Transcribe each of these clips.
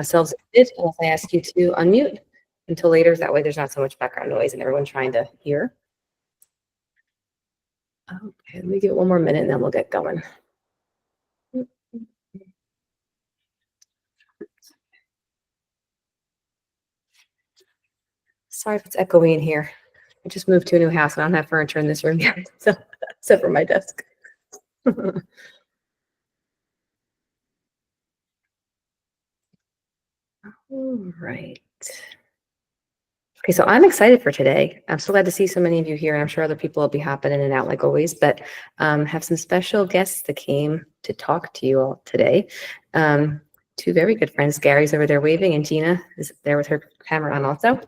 selves muted unless I ask you to unmute until later. That way there's not so much background noise and everyone trying to hear. Okay, let me give it one more minute and then we'll get going. Sorry if it's echoey in here. I just moved to a new house and I don't have furniture in this room yet, so except for my desk. All right. Okay, so I'm excited for today. I'm so glad to see so many of you here. I'm sure other people will be hopping in and out like always, but have some special guests that came to talk to you all today. Two very good friends. Gary's over there waving, and Gina is there with her camera on also.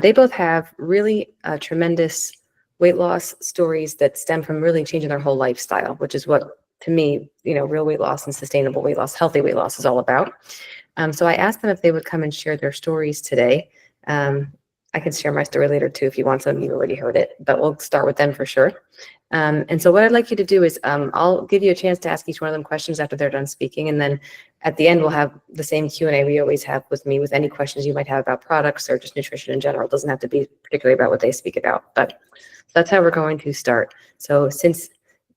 They both have really tremendous weight loss stories that stem from really changing their whole lifestyle, which is what, to me, real weight loss and sustainable weight loss, healthy weight loss is all about. So I asked them if they would come and share their stories today. I can share my story later too if you want some. You already heard it, but we'll start with them for sure. And so what I'd like you to do is I'll give you a chance to ask each one of them questions after they're done speaking. And then at the end, we'll have the same Q&A we always have with me with any questions you might have about products or just nutrition in general. It doesn't have to be particularly about what they speak about, but that's how we're going to start. So since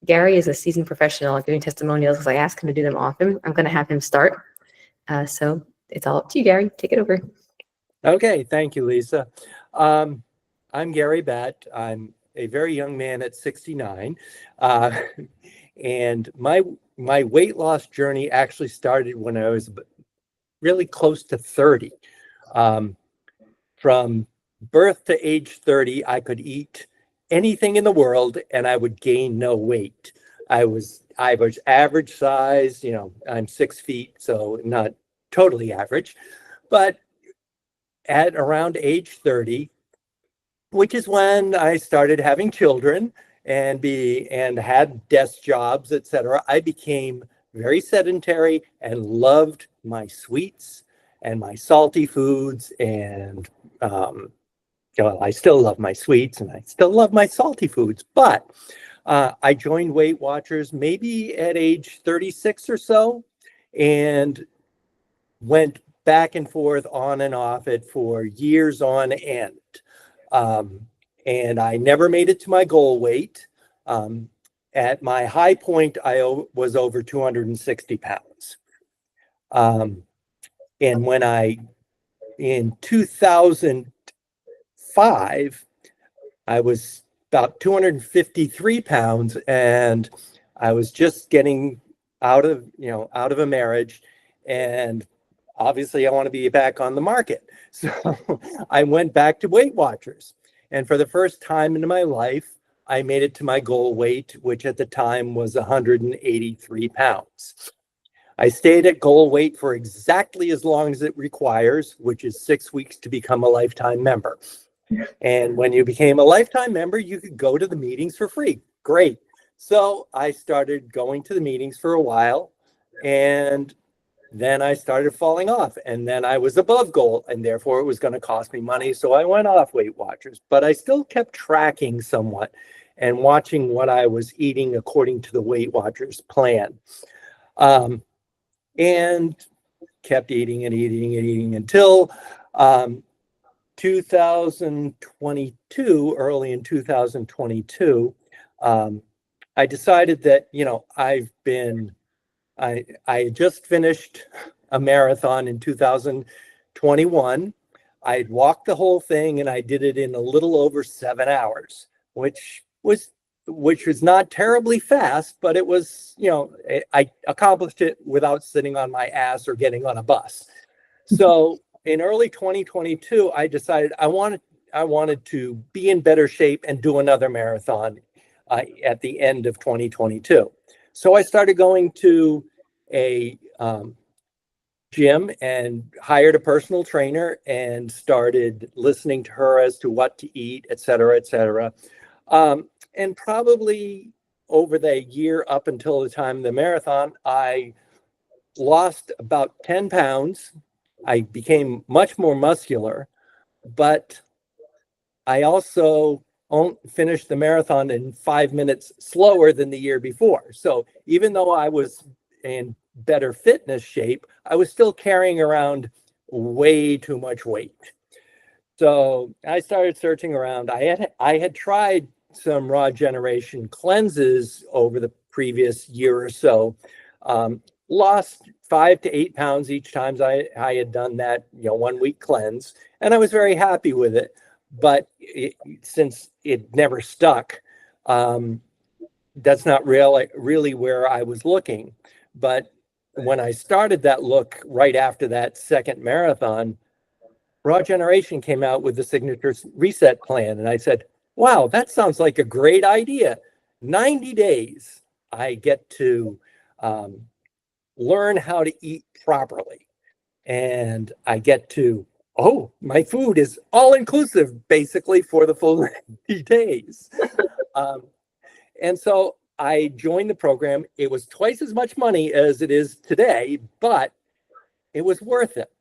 Gary is a seasoned professional at giving testimonials, because I ask him to do them often, I'm going to have him start. So it's all up to you, Gary. Take it over. Okay, thank you, Lisa. I'm Gary Batt. I'm a very young man at 69, and my weight loss journey actually started when I was really close to 30. From birth to age 30, I could eat anything in the world and I would gain no weight. I was average size, I'm 6 feet, so not totally average, but at around age 30, which is when I started having children and had desk jobs, etc., I became very sedentary and loved my sweets and my salty foods. And I still love my sweets and I still love my salty foods. But I joined Weight Watchers maybe at age 36 or so and went back and forth on and off it for years on end. And I never made it to my goal weight. At my high point, I was over 260 pounds. And when in 2005, I was about 253 pounds and I was just getting out of a marriage, and obviously I want to be back on the market. So I went back to Weight Watchers. And for the first time in my life, I made it to my goal weight, which at the time was 183 pounds. I stayed at goal weight for exactly as long as it requires, which is 6 weeks to become a lifetime member. And when you became a lifetime member, you could go to the meetings for free. Great. So I started going to the meetings for a while, and then I started falling off, and then I was above goal, and therefore it was going to cost me money. So I went off Weight Watchers, but I still kept tracking somewhat and watching what I was eating according to the Weight Watchers plan. And kept eating and eating and eating until 2022, early in 2022, I decided that, I just finished a marathon in 2021. I'd walked the whole thing and I did it in a little over 7 hours, which was not terribly fast, but it was, I accomplished it without sitting on my ass or getting on a bus. So in early 2022, I decided I wanted to be in better shape and do another marathon at the end of 2022. So I started going to a gym and hired a personal trainer and started listening to her as to what to eat, et cetera, et cetera. And probably over the year up until the time of the marathon, I lost about 10 pounds. I became much more muscular, but I also finished the marathon in 5 minutes slower than the year before. So even though I was in better fitness shape, I was still carrying around way too much weight. So I started searching around. I had tried some raw generation cleanses over the previous year or so. Lost 5 to 8 pounds each time I had done that 1 week cleanse, and I was very happy with it. But since it never stuck, that's not really where I was looking. But when I started that look right after that second marathon, Raw Generation came out with the signature reset plan. And I said, wow, that sounds like a great idea. 90 days, I get to learn how to eat properly. And I get to, oh, my food is all inclusive basically for the full 90 days. And so I joined the program. It was twice as much money as it is today, but it was worth it.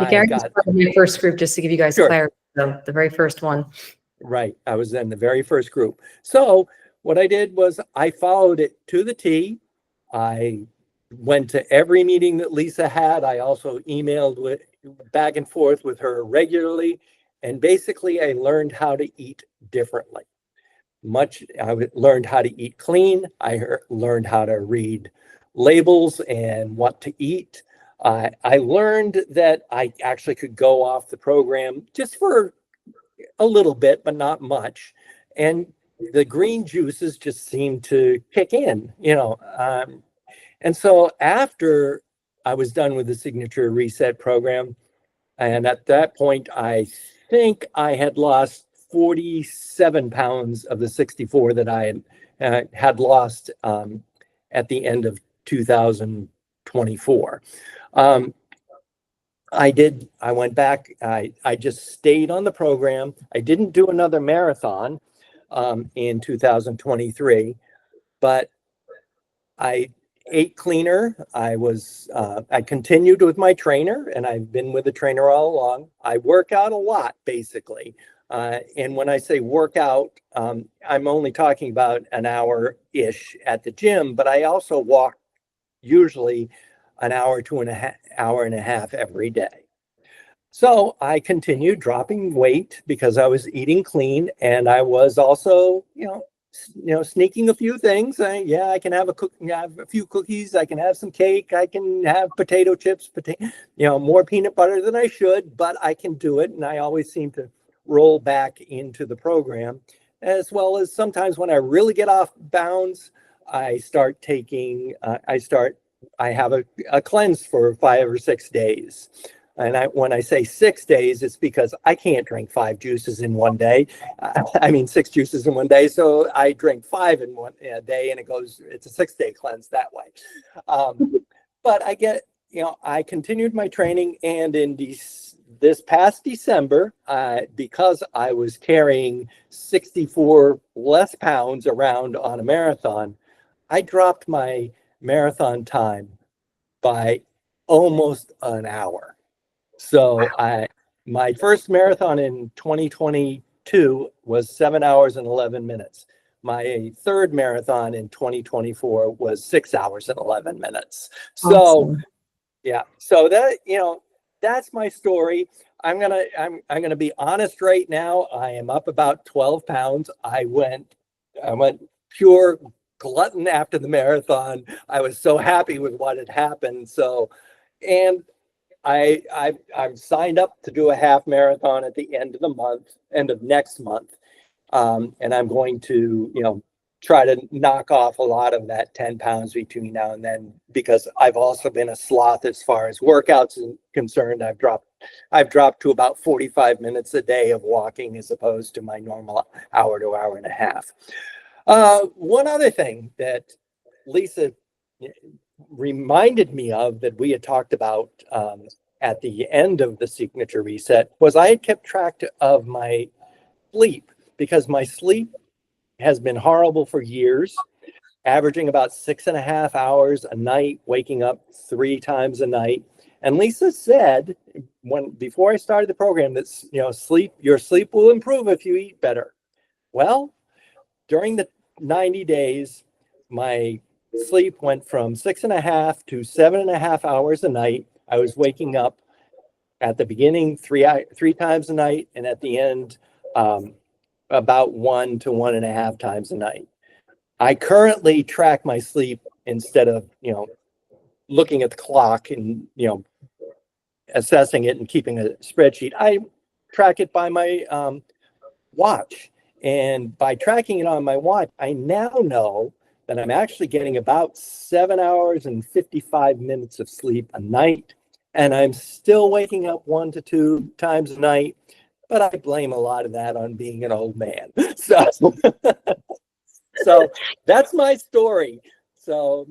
Gary was part of my first group, just to give you guys clarity, the very first one. Right. I was in the very first group. So what I did was I followed it to the T. I went to every meeting that Lisa had. I also emailed back and forth with her regularly. And basically, I learned how to eat differently. I learned how to eat clean. I learned how to read labels and what to eat. I learned that I actually could go off the program just for a little bit, but not much. And the green juices just seemed to kick in, and so after I was done with the signature reset program, and at that point, I think I had lost 47 pounds of the 64 that I had lost at the end of 2024. I went back, I just stayed on the program. I didn't do another marathon in 2023, but I ate cleaner. I continued with my trainer, and I've been with the trainer all along. I work out a lot, basically. And when I say workout, I'm only talking about an hour-ish at the gym, but I also walk usually an hour to an hour and a half every day. So I continued dropping weight because I was eating clean, and I was also, sneaking a few things. I can have a few cookies. I can have some cake. I can have potato chips, more peanut butter than I should, but I can do it. And I always seem to roll back into the program, as well as sometimes when I really get off bounds, I start taking, I have a cleanse for 5 or 6 days. And when I say 6 days, it's because I can't drink 5 juices in one day. 6 juices in one day. So I drink 5 in one day, and it's a 6-day cleanse that way. But I continued my training, and in this past December, because I was carrying 64 less pounds around on a marathon, I dropped my marathon time by almost an hour. So my first marathon in 2022 was 7 hours and 11 minutes. My third marathon in 2024 was 6 hours and 11 minutes. So, awesome. Yeah. So that's my story. I'm gonna be honest right now. I am up about 12 pounds. I went pure glutton after the marathon. I was so happy with what had happened. So, and I'm signed up to do a half marathon at the end of next month. And I'm going to, try to knock off a lot of that 10 pounds between now and then, because I've also been a sloth as far as workouts are concerned. I've dropped to about 45 minutes a day of walking as opposed to my normal hour to hour and a half. One other thing that Lisa reminded me of that we had talked about at the end of the signature reset was I had kept track of my sleep, because my sleep has been horrible for years, averaging about 6.5 hours a night, waking up 3 times a night. And Lisa said before I started the program that your sleep will improve if you eat better. Well, during the 90 days, my sleep went from 6.5 to 7.5 hours a night. I was waking up at the beginning three times a night, and at the end, about 1 to 1.5 times a night. I currently track my sleep instead of, looking at the clock and, assessing it and keeping a spreadsheet. I track it by my watch. And by tracking it on my watch, I now know that I'm actually getting about 7 hours and 55 minutes of sleep a night. And I'm still waking up 1 to 2 times a night, but I blame a lot of that on being an old man. So that's my story. So,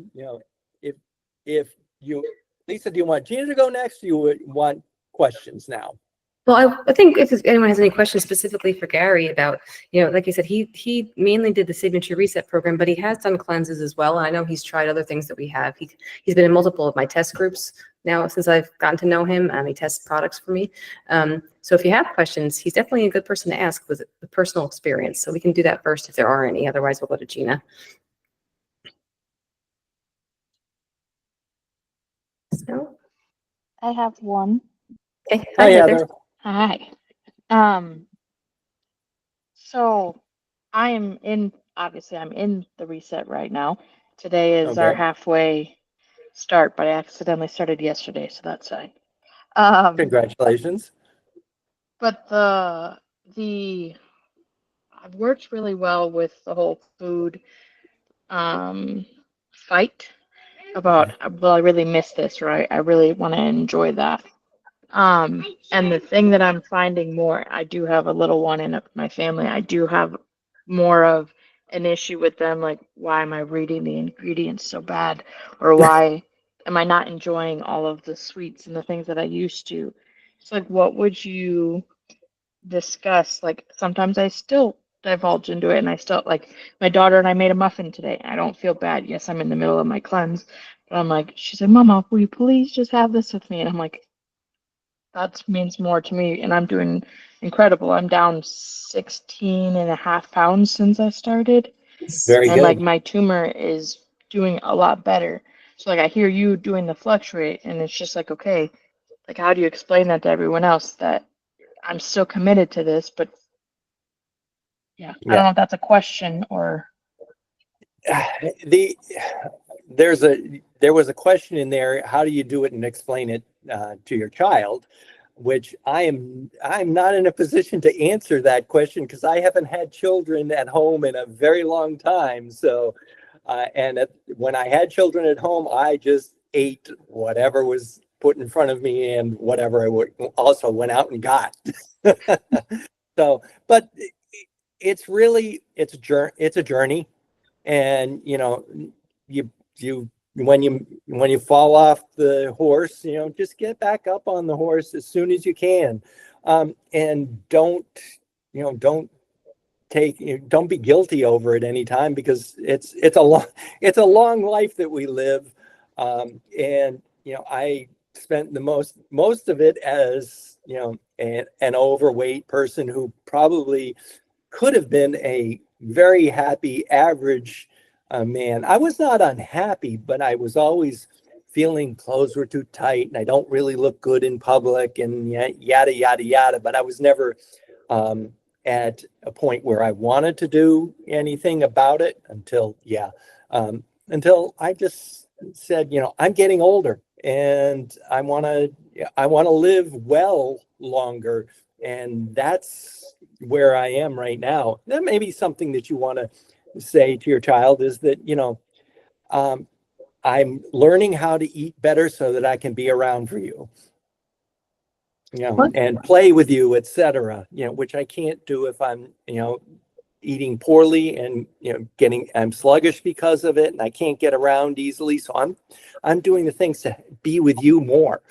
if you, Lisa, do you want Gina to go next? Or you would want questions now? Well, I think if anyone has any questions specifically for Gary about, like you said, he mainly did the signature reset program, but he has done cleanses as well. And I know he's tried other things that we have. He's been in multiple of my test groups now since I've gotten to know him. He tests products for me. So if you have questions, he's definitely a good person to ask with the personal experience. So we can do that first if there are any. Otherwise, we'll go to Gina. So, I have one. okay. Hi, Heather. Hi. So obviously I'm in the reset right now. Today is our Okay. halfway start, but I accidentally started yesterday, so that's fine. Congratulations. But I've worked really well with the whole food fight about, well, I really miss this, right? I really want to enjoy that. And the thing that I'm finding more, I do have a little one in my family. I do have more of an issue with them, like, why am I reading the ingredients so bad? Or why am I not enjoying all of the sweets and the things that I used to? It's like, what would you discuss? Like, sometimes I still divulge into it, and I still, like, my daughter and I made a muffin today. I don't feel bad. Yes, I'm in the middle of my cleanse, but I'm like, she said, Mama, will you please just have this with me? And I'm like, that means more to me, and I'm doing incredible. I'm down 16.5 pounds since I started, Very and like good. my tumor is doing a lot better. So like I hear you doing the fluctuate, and it's just like, okay, like how do you explain that to everyone else that I'm still committed to this? But yeah, I don't know if that's a question or There was a question in there. How do you do it and explain it to your child? Which I'm not in a position to answer that question because I haven't had children at home in a very long time. So, when I had children at home, I just ate whatever was put in front of me and whatever I would also went out and got. So, but it's a journey, and you when you fall off the horse, just get back up on the horse as soon as you can, and don't don't be guilty over it anytime, because it's a long life that we live, and I spent the most of it as an overweight person who probably could have been a very happy average man. I was not unhappy, but I was always feeling clothes were too tight and I don't really look good in public and yada yada yada. But I was never at a point where I wanted to do anything about it until I just said, I'm getting older and I want to live well longer, and that's where I am right now. That may be something that you want to say to your child, is that, I'm learning how to eat better so that I can be around for you, and play with you, etc., which I can't do if I'm, eating poorly and, I'm sluggish because of it and I can't get around easily. So I'm doing the things to be with you more.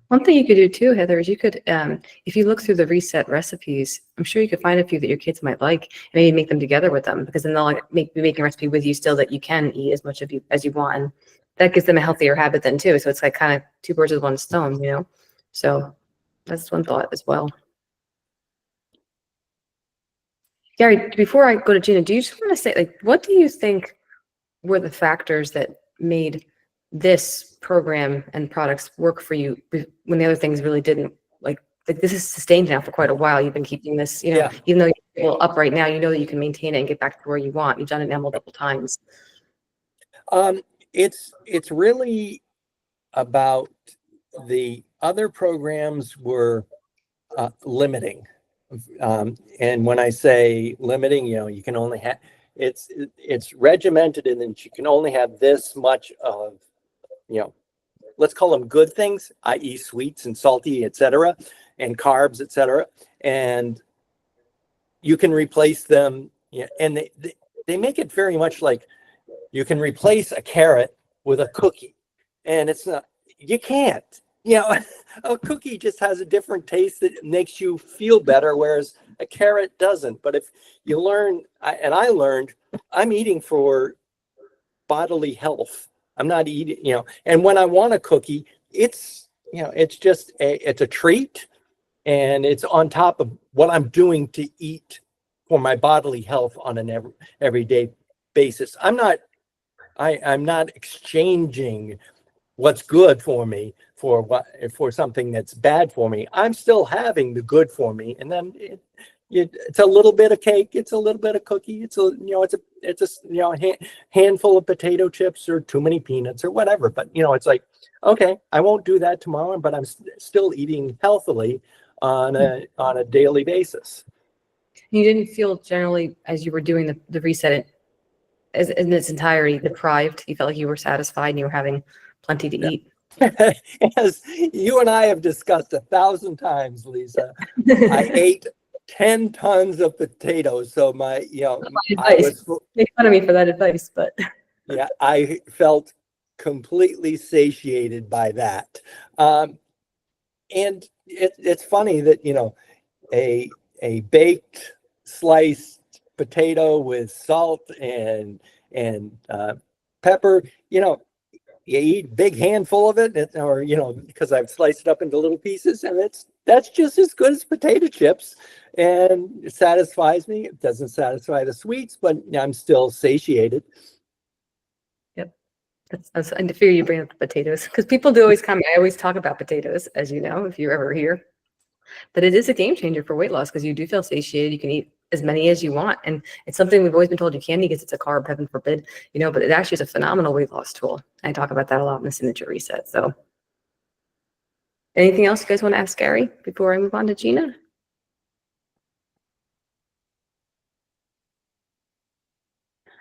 One thing you could do too, Heather, is you could, if you look through the reset recipes, I'm sure you could find a few that your kids might like and maybe make them together with them, because then they'll be making a recipe with you still that you can eat as much of you as you want. And that gives them a healthier habit then too. So it's like kind of two birds with one stone, So that's one thought as well. Gary, before I go to Gina, do you just want to say, like, what do you think were the factors that made this program and products work for you when the other things really didn't? Like this is sustained now for quite a while. You've been keeping this, Yeah. even though you're a little up right now, you know that you can maintain it and get back to where you want. You've done it now multiple times. It's really about the other programs were limiting. And when I say limiting, you can only have, it's regimented in that you can only have this much of, let's call them good things, i.e. sweets and salty, etc., and carbs, etc. And you can replace them, and they make it very much like you can replace a carrot with a cookie. And it's not, you can't. A cookie just has a different taste that makes you feel better, whereas a carrot doesn't. But if you learn, and I learned, I'm eating for bodily health. I'm not eating, and when I want a cookie, it's just it's a treat, and it's on top of what I'm doing to eat for my bodily health on an everyday basis. I'm not exchanging what's good for me for something that's bad for me. I'm still having the good for me, and then it's a little bit of cake, it's a little bit of cookie, it's a handful of potato chips or too many peanuts or whatever. But it's like, okay, I won't do that tomorrow, but I'm still eating healthily on a daily basis. You didn't feel generally, as you were doing the reset, as in its entirety, deprived? You felt like you were satisfied and you were having plenty to eat? As you and I have discussed 1,000 times, Lisa, I ate 10 tons of potatoes. So I was, make fun of me for that advice, but yeah, I felt completely satiated by that. And it's funny that, a baked sliced potato with salt and pepper, you eat a big handful of it, or because I've sliced it up into little pieces, and that's just as good as potato chips, and it satisfies me. It doesn't satisfy the sweets, but I'm still satiated. Yep. That's I figure you bring up the potatoes because people do always come. I always talk about potatoes, as you know, if you're ever here. But it is a game changer for weight loss because you do feel satiated. You can eat as many as you want. And it's something we've always been told you can't eat because it's a carb, heaven forbid, but it actually is a phenomenal weight loss tool. I talk about that a lot in the Signature Reset. So anything else you guys want to ask Gary before I move on to Gina?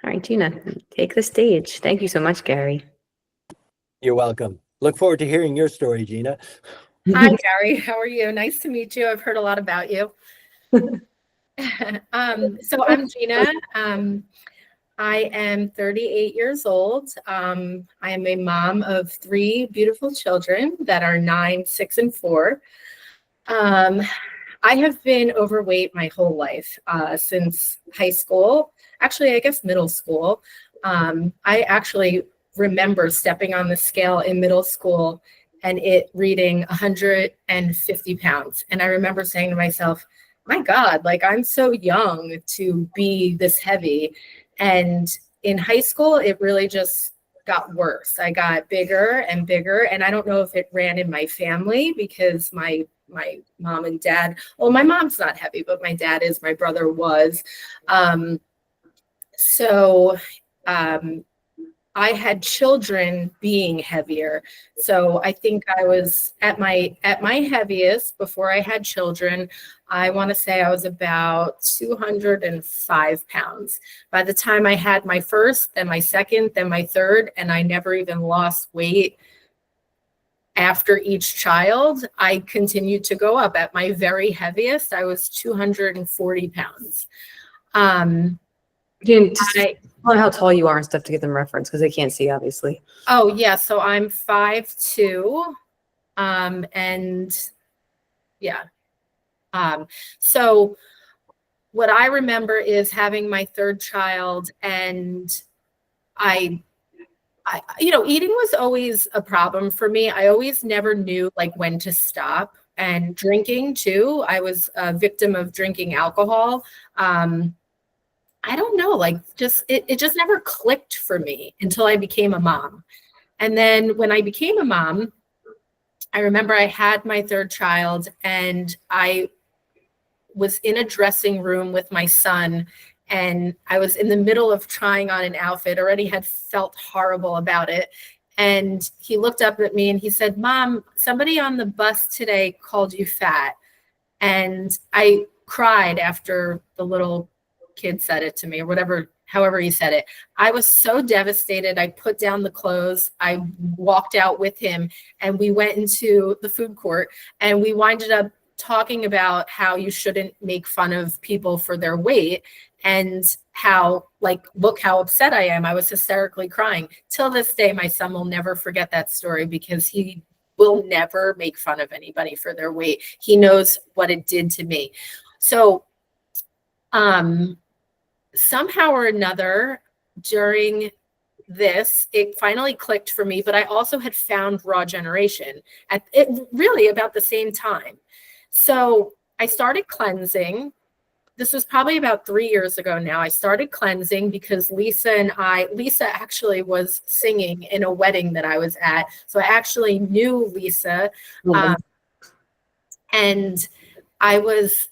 All right, Gina, take the stage. Thank you so much, Gary. You're welcome. Look forward to hearing your story, Gina. Hi, Gary. How are you? Nice to meet you. I've heard a lot about you. So I'm Gina. I am 38 years old. I am a mom of 3 beautiful children that are 9, 6, and 4. I have been overweight my whole life, since high school. Actually, I guess middle school. I actually remember stepping on the scale in middle school and it reading 150 pounds. And I remember saying to myself, my God, like I'm so young to be this heavy. And in high school, it really just got worse. I got bigger and bigger. And I don't know if it ran in my family because my mom and dad, well, my mom's not heavy, but my dad is, my brother was. I had children being heavier. So I think I was at my heaviest before I had children. I want to say I was about 205 pounds. By the time I had my first, then my second, then my third, and I never even lost weight after each child, I continued to go up. At my very heaviest, I was 240 pounds. Tell them how tall you are and stuff to get them reference because they can't see, obviously. Oh, yeah. So I'm 5'2". And yeah. So what I remember is having my third child, and I eating was always a problem for me. I always never knew like when to stop, and drinking too. I was a victim of drinking alcohol. I don't know, like just it just never clicked for me until I became a mom. And then when I became a mom, I remember I had my third child and I was in a dressing room with my son, and I was in the middle of trying on an outfit, already had felt horrible about it. And he looked up at me and he said, "Mom, somebody on the bus today called you fat." And I cried after the little kid said it to me, or whatever, however he said it. I was so devastated. I put down the clothes. I walked out with him and we went into the food court and we winded up talking about how you shouldn't make fun of people for their weight and how, like, look how upset I am. I was hysterically crying. Till this day, my son will never forget that story because he will never make fun of anybody for their weight. He knows what it did to me. So somehow or another during this, it finally clicked for me, but I also had found raw generation at it really about the same time. So I started cleansing. This was probably about 3 years ago now. I started cleansing because Lisa actually was singing in a wedding that I was at. So I actually knew Lisa. And I was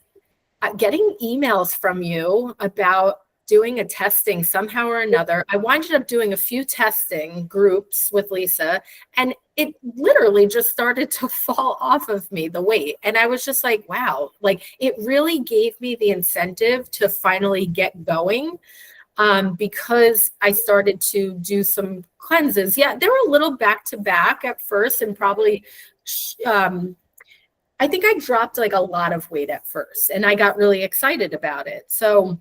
getting emails from you about doing a testing somehow or another. I winded up doing a few testing groups with Lisa, and it literally just started to fall off of me, the weight. And I was just like, wow, like it really gave me the incentive to finally get going, because I started to do some cleanses. Yeah, they were a little back to back at first, and probably I think I dropped like a lot of weight at first and I got really excited about it. So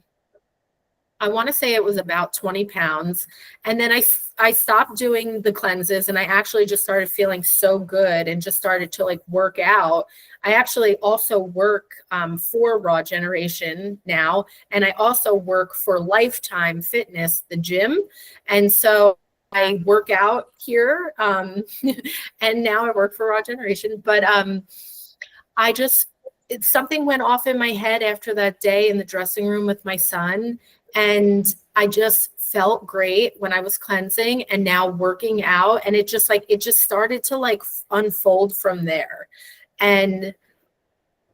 I want to say it was about 20 pounds. And then I stopped doing the cleanses and I actually just started feeling so good and just started to like work out. I actually also work for Raw Generation now. And I also work for Lifetime Fitness, the gym. And so I work out here and now I work for Raw Generation. But something went off in my head after that day in the dressing room with my son. And I just felt great when I was cleansing and now working out. And it just started to like unfold from there. And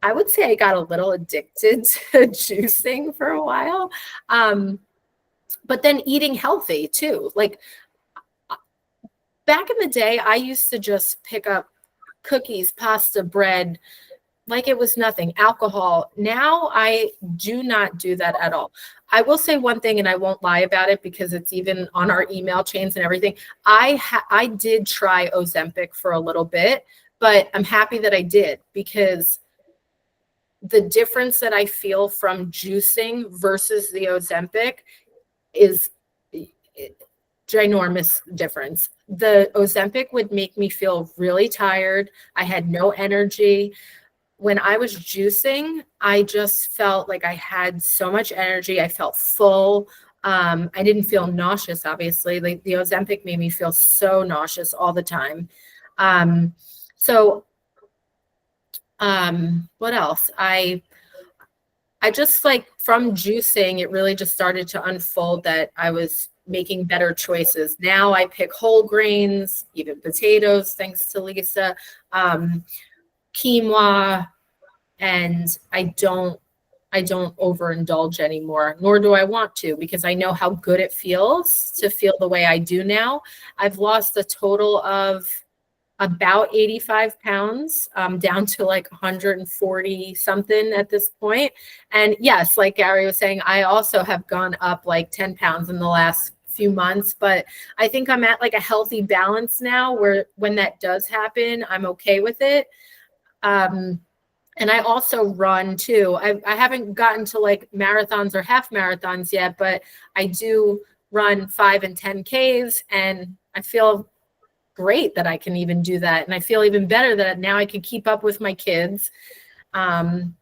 I would say I got a little addicted to juicing for a while. But then eating healthy too. Like back in the day, I used to just pick up cookies, pasta, bread, like it was nothing. Alcohol. Now I do not do that at all. I will say one thing, and I won't lie about it because it's even on our email chains and everything. I did try Ozempic for a little bit, but I'm happy that I did because the difference that I feel from juicing versus the Ozempic is ginormous difference. The Ozempic would make me feel really tired. I had no energy. When I was juicing, I just felt like I had so much energy. I felt full. I didn't feel nauseous, obviously. Like the Ozempic made me feel so nauseous all the time. What else? I just like from juicing, it really just started to unfold that I was making better choices. Now I pick whole grains, even potatoes, thanks to Lisa. Quinoa, and I don't overindulge anymore, nor do I want to, because I know how good it feels to feel the way I do now. I've lost a total of about 85 pounds, down to like 140 something at this point. And yes, like Gary was saying, I also have gone up like 10 pounds in the last few months, but I think I'm at like a healthy balance now where when that does happen, I'm okay with it. And I also run too. I haven't gotten to like marathons or half marathons yet, but I do run 5 and 10Ks, and I feel great that I can even do that. And I feel even better that now I can keep up with my kids. And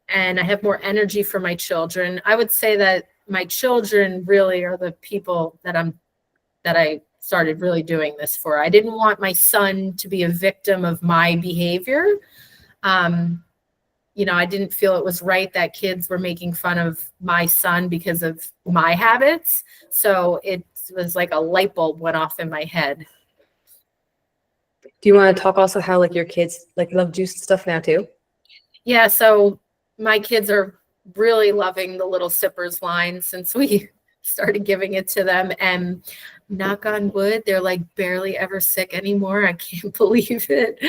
I have more energy for my children. I would say that my children really are the people that I started really doing this for. I didn't want my son to be a victim of my behavior. I didn't feel it was right that kids were making fun of my son because of my habits. So it was like a light bulb went off in my head. Do you want to talk also how like your kids like love juice and stuff now too? Yeah, so my kids are really loving the Little Sippers line since we started giving it to them. And knock on wood, they're like barely ever sick anymore. I can't believe it.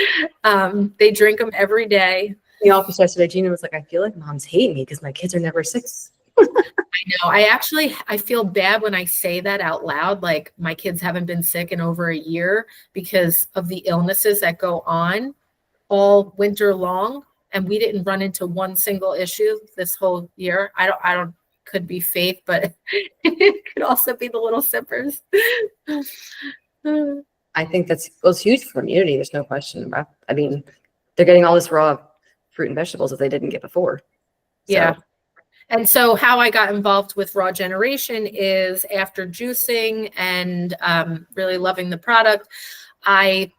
They drink them every day. The office yesterday, Gina was like, I feel like moms hate me because my kids are never sick. No, I feel bad when I say that out loud. Like my kids haven't been sick in over a year because of the illnesses that go on all winter long. And we didn't run into one single issue this whole year. I don't, could be faith, but it could also be the Little Sippers. I think it's huge for immunity. There's no question about. I mean, they're getting all this raw fruit and vegetables that they didn't get before. Yeah. And so how I got involved with Raw Generation is after juicing and really loving the product, I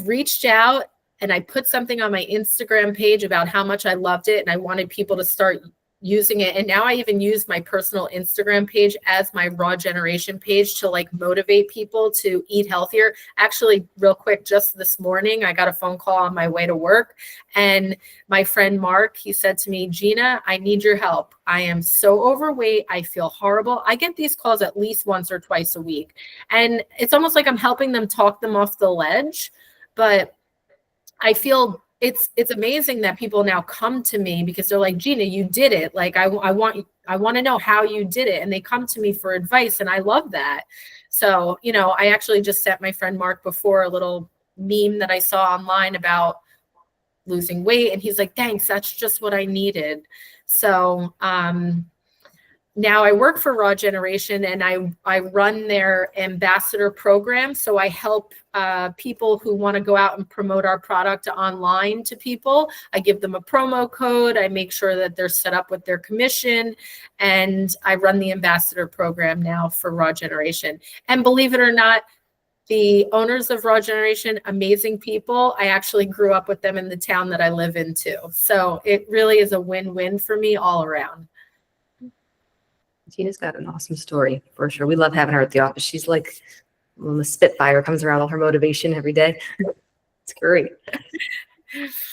reached out and I put something on my Instagram page about how much I loved it and I wanted people to start using it. And now I even use my personal Instagram page as my Raw Generation page to like motivate people to eat healthier. Actually, real quick, just this morning, I got a phone call on my way to work and my friend Mark, he said to me, Gina, I need your help. I am so overweight. I feel horrible. I get these calls at least once or twice a week. And it's almost like I'm helping them talk them off the ledge. But I feel it's amazing that people now come to me because they're like, Gina, you did it. Like, I want to know how you did it. And they come to me for advice. And I love that. So, I actually just sent my friend Mark before a little meme that I saw online about losing weight. And he's like, thanks, that's just what I needed. So, now I work for Raw Generation and I run their ambassador program. So I help people who want to go out and promote our product online to people. I give them a promo code. I make sure that they're set up with their commission. And I run the ambassador program now for Raw Generation. And believe it or not, the owners of Raw Generation, amazing people. I actually grew up with them in the town that I live in too. So it really is a win-win for me all around. Gina's got an awesome story for sure. We love having her at the office. She's like the Spitfire, comes around all her motivation every day. It's great.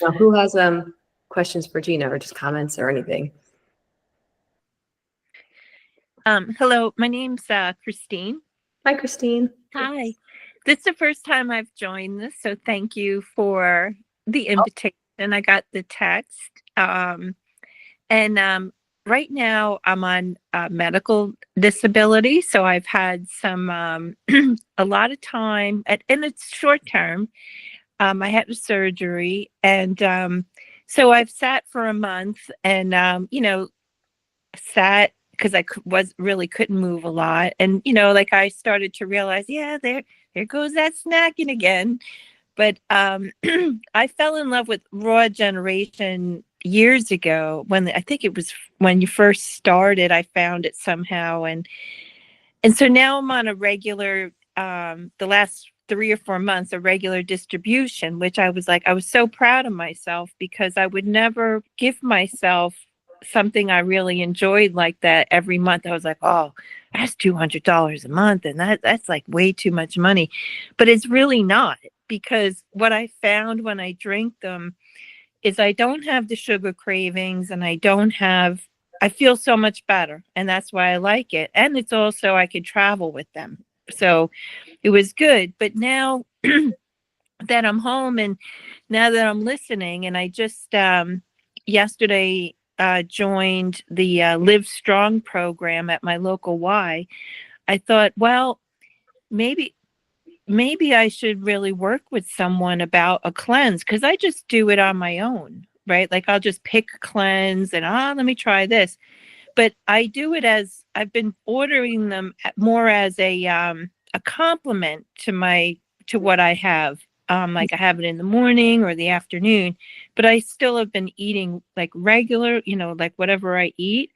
Now, who has questions for Gina or just comments or anything? Hello, my name's Christine. Hi, Christine. Hi. This is the first time I've joined this, so thank you for the invitation. I got the text. Right now I'm on medical disability, so I've had some a lot of time, and it's short term. I had a surgery, and so I've sat for a month, and sat because I couldn't move a lot, and like I started to realize, yeah, there goes that snacking again. But I fell in love with Raw Generation years ago I think it was when you first started. I found it somehow, and so now I'm on a regular the last 3 or 4 months, a regular distribution, which I was so proud of myself because I would never give myself something I really enjoyed like that every month. I was like, oh, that's $200 a month, and that's like way too much money. But it's really not, because what I found when I drink them is I don't have the sugar cravings, and I feel so much better, and that's why I like it. And it's also, I could travel with them. So it was good. But now that I'm home and now that I'm listening, and I just yesterday joined the Live Strong program at my local Y, I thought, well, maybe I should really work with someone about a cleanse, because I just do it on my own, right? Like I'll just pick a cleanse and let me try this. But I do it as I've been ordering them more as a compliment to what I have. Like I have it in the morning or the afternoon, but I still have been eating like regular, like whatever I eat.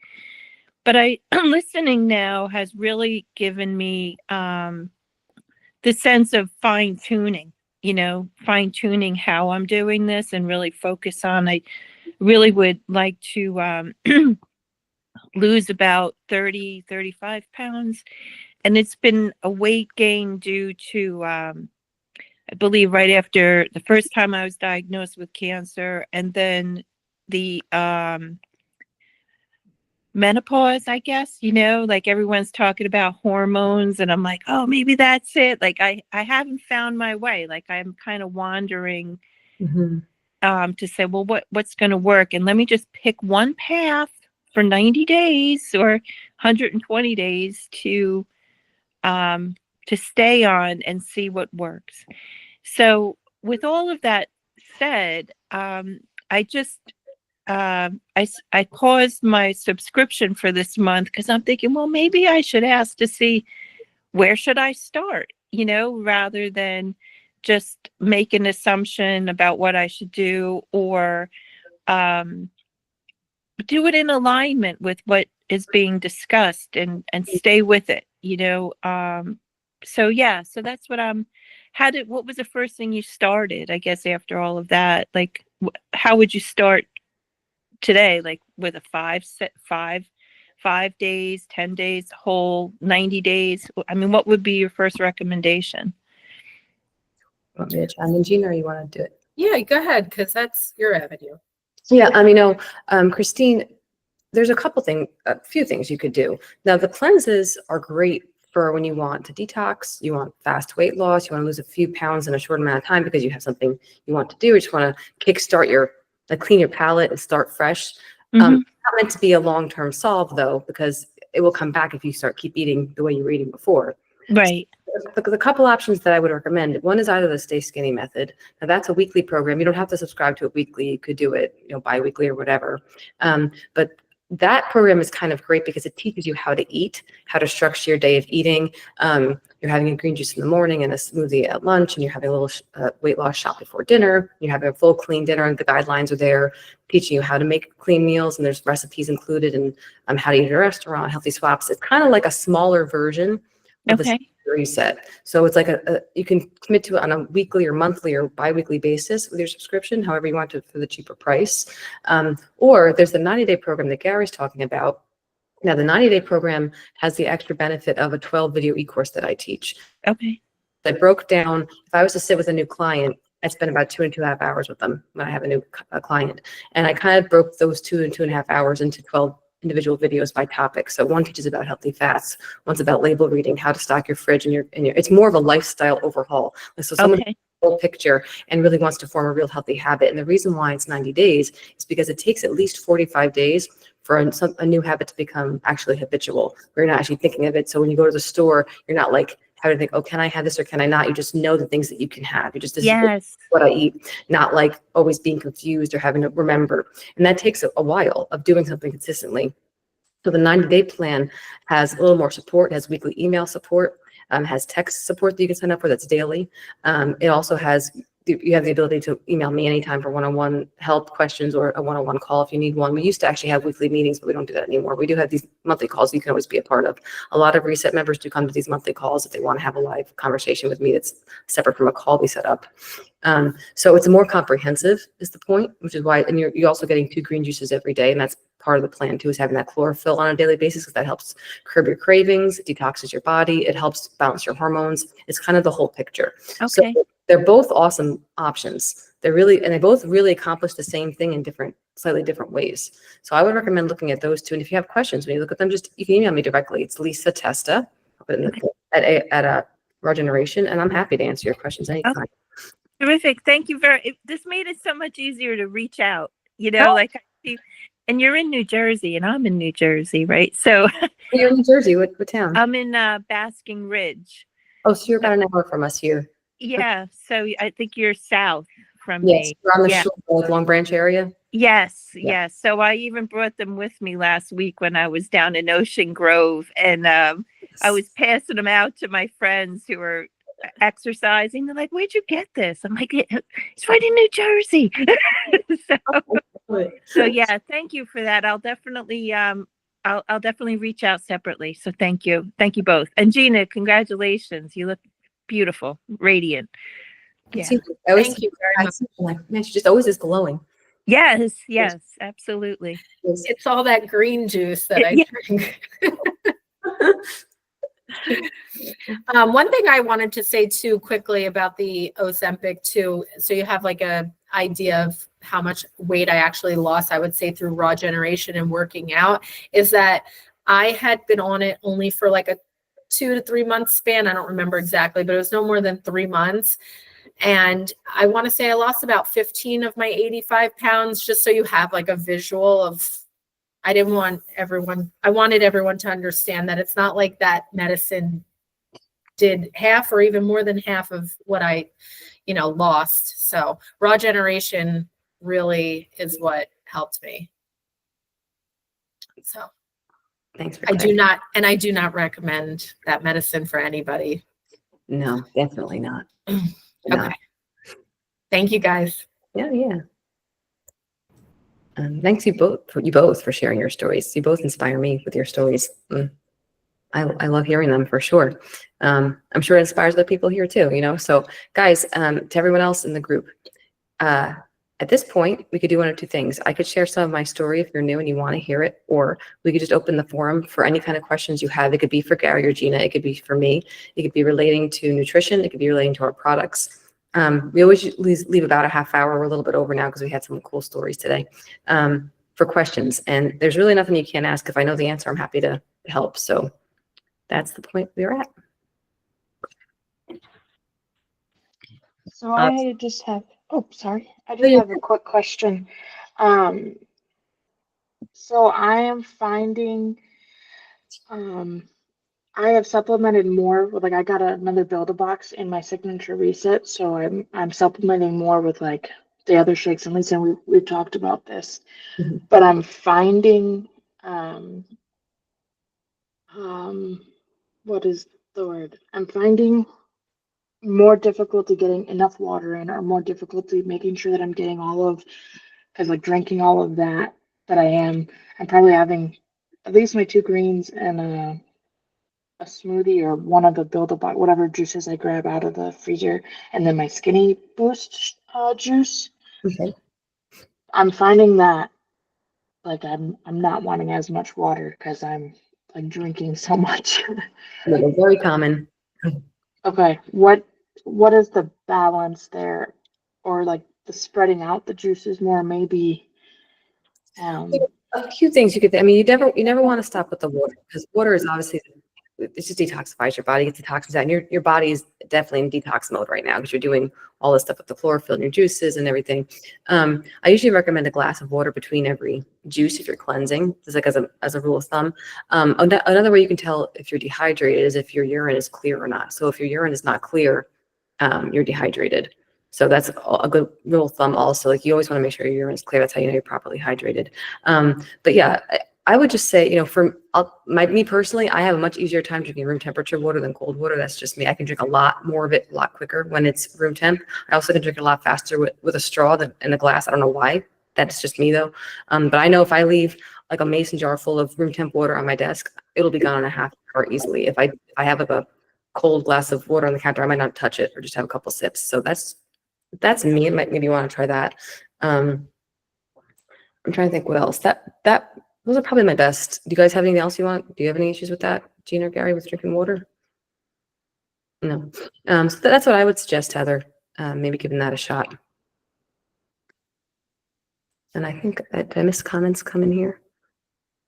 But listening now has really given me the sense of fine tuning. fine tuning how I'm doing this and really focus on. I really would like to lose about 35 pounds. And it's been a weight gain due to, I believe, right after the first time I was diagnosed with cancer, and then the menopause, I guess, like everyone's talking about hormones, and I'm like, oh, maybe that's it. Like I haven't found my way. Like I'm kind of wandering to say, well, what's going to work? And let me just pick one path for 90 days or 120 days to stay on and see what works. So with all of that said, I just I paused my subscription for this month because I'm thinking, well, maybe I should ask to see where should I start, rather than just make an assumption about what I should do, or do it in alignment with what is being discussed and stay with it, so that's what what was the first thing you started, I guess, after all of that? Like, how would you start today? Like with a 5 days, 10 days, whole 90 days? I mean, what would be your first recommendation? Want me to chime in, Gina, or you want to do it? Yeah, go ahead, because that's your avenue. Yeah, Christine, there's a few things you could do. Now, the cleanses are great for when you want to detox, you want fast weight loss, you want to lose a few pounds in a short amount of time because you have something you want to do, you just want to kickstart clean your palate and start fresh. Not meant to be a long-term solve though, because it will come back if you keep eating the way you were eating before. Right. The couple options that I would recommend, one is either the Stay Skinny method. Now that's a weekly program. You don't have to subscribe to it weekly. You could do it, bi-weekly or whatever. But that program is kind of great because it teaches you how to eat, how to structure your day of eating. You're having a green juice in the morning and a smoothie at lunch, and you're having a little weight loss shot before dinner. You're having a full clean dinner, and the guidelines are there teaching you how to make clean meals, and there's recipes included, and how to eat at a restaurant, healthy swaps. It's kind of like a smaller version of the reset. So it's like you can commit to it on a weekly or monthly or bi-weekly basis with your subscription, however you want to, for the cheaper price. Or there's the 90-day program that Gary's talking about. Now, the 90-day program has the extra benefit of a 12-video e-course that I teach. Okay. I broke down, if I was to sit with a new client, I spend about 2.5 hours with them when I have a new client. And I kind of broke those 2.5 hours into 12 individual videos by topic. So one teaches about healthy fats, one's about label reading, how to stock your fridge, and it's more of a lifestyle overhaul. So someone whole picture and really wants to form a real healthy habit. And the reason why it's 90 days is because it takes at least 45 days for a new habit to become actually habitual, where you're not actually thinking of it. So when you go to the store, you're not like, how to think, oh, can I have this or can I not? You just know the things that you can have. You just, this is what I eat, not like always being confused or having to remember. And that takes a while of doing something consistently. So the 90-day plan has a little more support. It has weekly email support, has text support that you can sign up for that's daily. It also has, you have the ability to email me anytime for one-on-one help, questions, or a one-on-one call if you need one. We used to actually have weekly meetings, but we don't do that anymore. We do have these monthly calls you can always be a part of. A lot of Reset members do come to these monthly calls if they want to have a live conversation with me that's separate from a call we set up. So it's more comprehensive is the point, which is why, and you're also getting 2 green juices every day, and that's part of the plan too, is having that chlorophyll on a daily basis, because that helps curb your cravings, it detoxes your body, it helps balance your hormones. It's kind of the whole picture. Okay. So they're both awesome options. They both really accomplish the same thing in slightly different ways. So I would recommend looking at those 2. And if you have questions, when you look at them, you can email me directly. It's Lisa Testa, I'll put it in at Regeneration, and I'm happy to answer your questions anytime. Okay. Terrific. Thank you this made it so much easier to reach out, like I see. And you're in New Jersey, and I'm in New Jersey, right? So you're in New Jersey. What town? I'm in Basking Ridge. Oh, so you're about an hour from us here. Yeah. So I think you're south from me. Yes, we're on the shore, Long Branch area. Yes. So I even brought them with me last week when I was down in Ocean Grove, and I was passing them out to my friends who were exercising. They're like, "Where'd you get this?" I'm like, "It's right in New Jersey." So yeah, thank you for that. I'll definitely I'll definitely reach out separately. So thank you both. And Gina, congratulations. You look beautiful, radiant. Yeah. I always, Thank you very I much. see, I'm like, man, she just always is glowing. Yes, yes, absolutely. It's all that green juice that I Yeah. drink. One thing I wanted to say too quickly about the Ozempic too, so you have like a idea of how much weight I actually lost, I would say through raw generation and working out, is that I had been on it only for like a 2 to 3 month span. I don't remember exactly, but it was no more than 3 months. And I want to say I lost about 15 of my 85 pounds, just so you have like a visual of, I wanted everyone to understand that it's not like that medicine did half or even more than half of what I, lost. So raw generation really is what helped me. So Thanks for I do clarifying. not recommend that medicine for anybody. No, definitely not. Okay. No. Thank you guys. Yeah, yeah. Thanks you both for sharing your stories. You both inspire me with your stories. I love hearing them for sure. I'm sure it inspires other people here too, So guys, to everyone else in the group, at this point, we could do one of two things. I could share some of my story if you're new and you want to hear it, or we could just open the forum for any kind of questions you have. It could be for Gary or Gina. It could be for me. It could be relating to nutrition. It could be relating to our products. We always leave about a half hour. We're a little bit over now because we had some cool stories today for questions. And there's really nothing you can't ask. If I know the answer, I'm happy to help. So that's the point we're at. So I just have, oh, sorry. I Oh, just yeah. have a quick question. So I am finding, I have supplemented more with I got another Build-A-Box in my signature reset, so I'm supplementing more with like the other shakes. And Lisa, we've talked about this, Mhm. but I'm finding, um, what is the word? I'm finding more difficulty getting enough water in, or more difficulty making sure that I'm getting all of, because like drinking all of that I am. I'm probably having at least my 2 greens and a smoothie or one of the Build-A-Box, whatever juices I grab out of the freezer, and then my Skinny Boost juice. Okay. I'm finding that like I'm not wanting as much water because I'm like drinking so much. Yeah, they're very common. Okay, what is the balance there, or like the spreading out the juices more, maybe? A few things you could. I mean, you never want to stop with the water, because water is obviously, it just detoxifies your body, gets the toxins out, and your body is definitely in detox mode right now because you're doing all this stuff with the chlorophyll in your juices and everything. I usually recommend a glass of water between every juice if you're cleansing, just like as a rule of thumb. Another way you can tell if you're dehydrated is if your urine is clear or not. So if your urine is not clear, you're dehydrated. So that's a good rule of thumb also. Like, you always want to make sure your urine is clear. That's how you know you're properly hydrated. But yeah, I would just say, me personally, I have a much easier time drinking room temperature water than cold water. That's just me. I can drink a lot more of it a lot quicker when it's room temp. I also can drink it a lot faster with a straw than in a glass. I don't know why. That's just me though. But I know if I leave like a mason jar full of room temp water on my desk, it'll be gone in a half hour easily. If I have like a cold glass of water on the counter, I might not touch it or just have a couple sips. So that's me. Maybe you want to try that. I'm trying to think what else. Those are probably my best. Do you guys have anything else you want? Do you have any issues with that, Gina or Gary, with drinking water? No. So that's what I would suggest, Heather. Maybe giving that a shot. And I think did I miss comments come in here?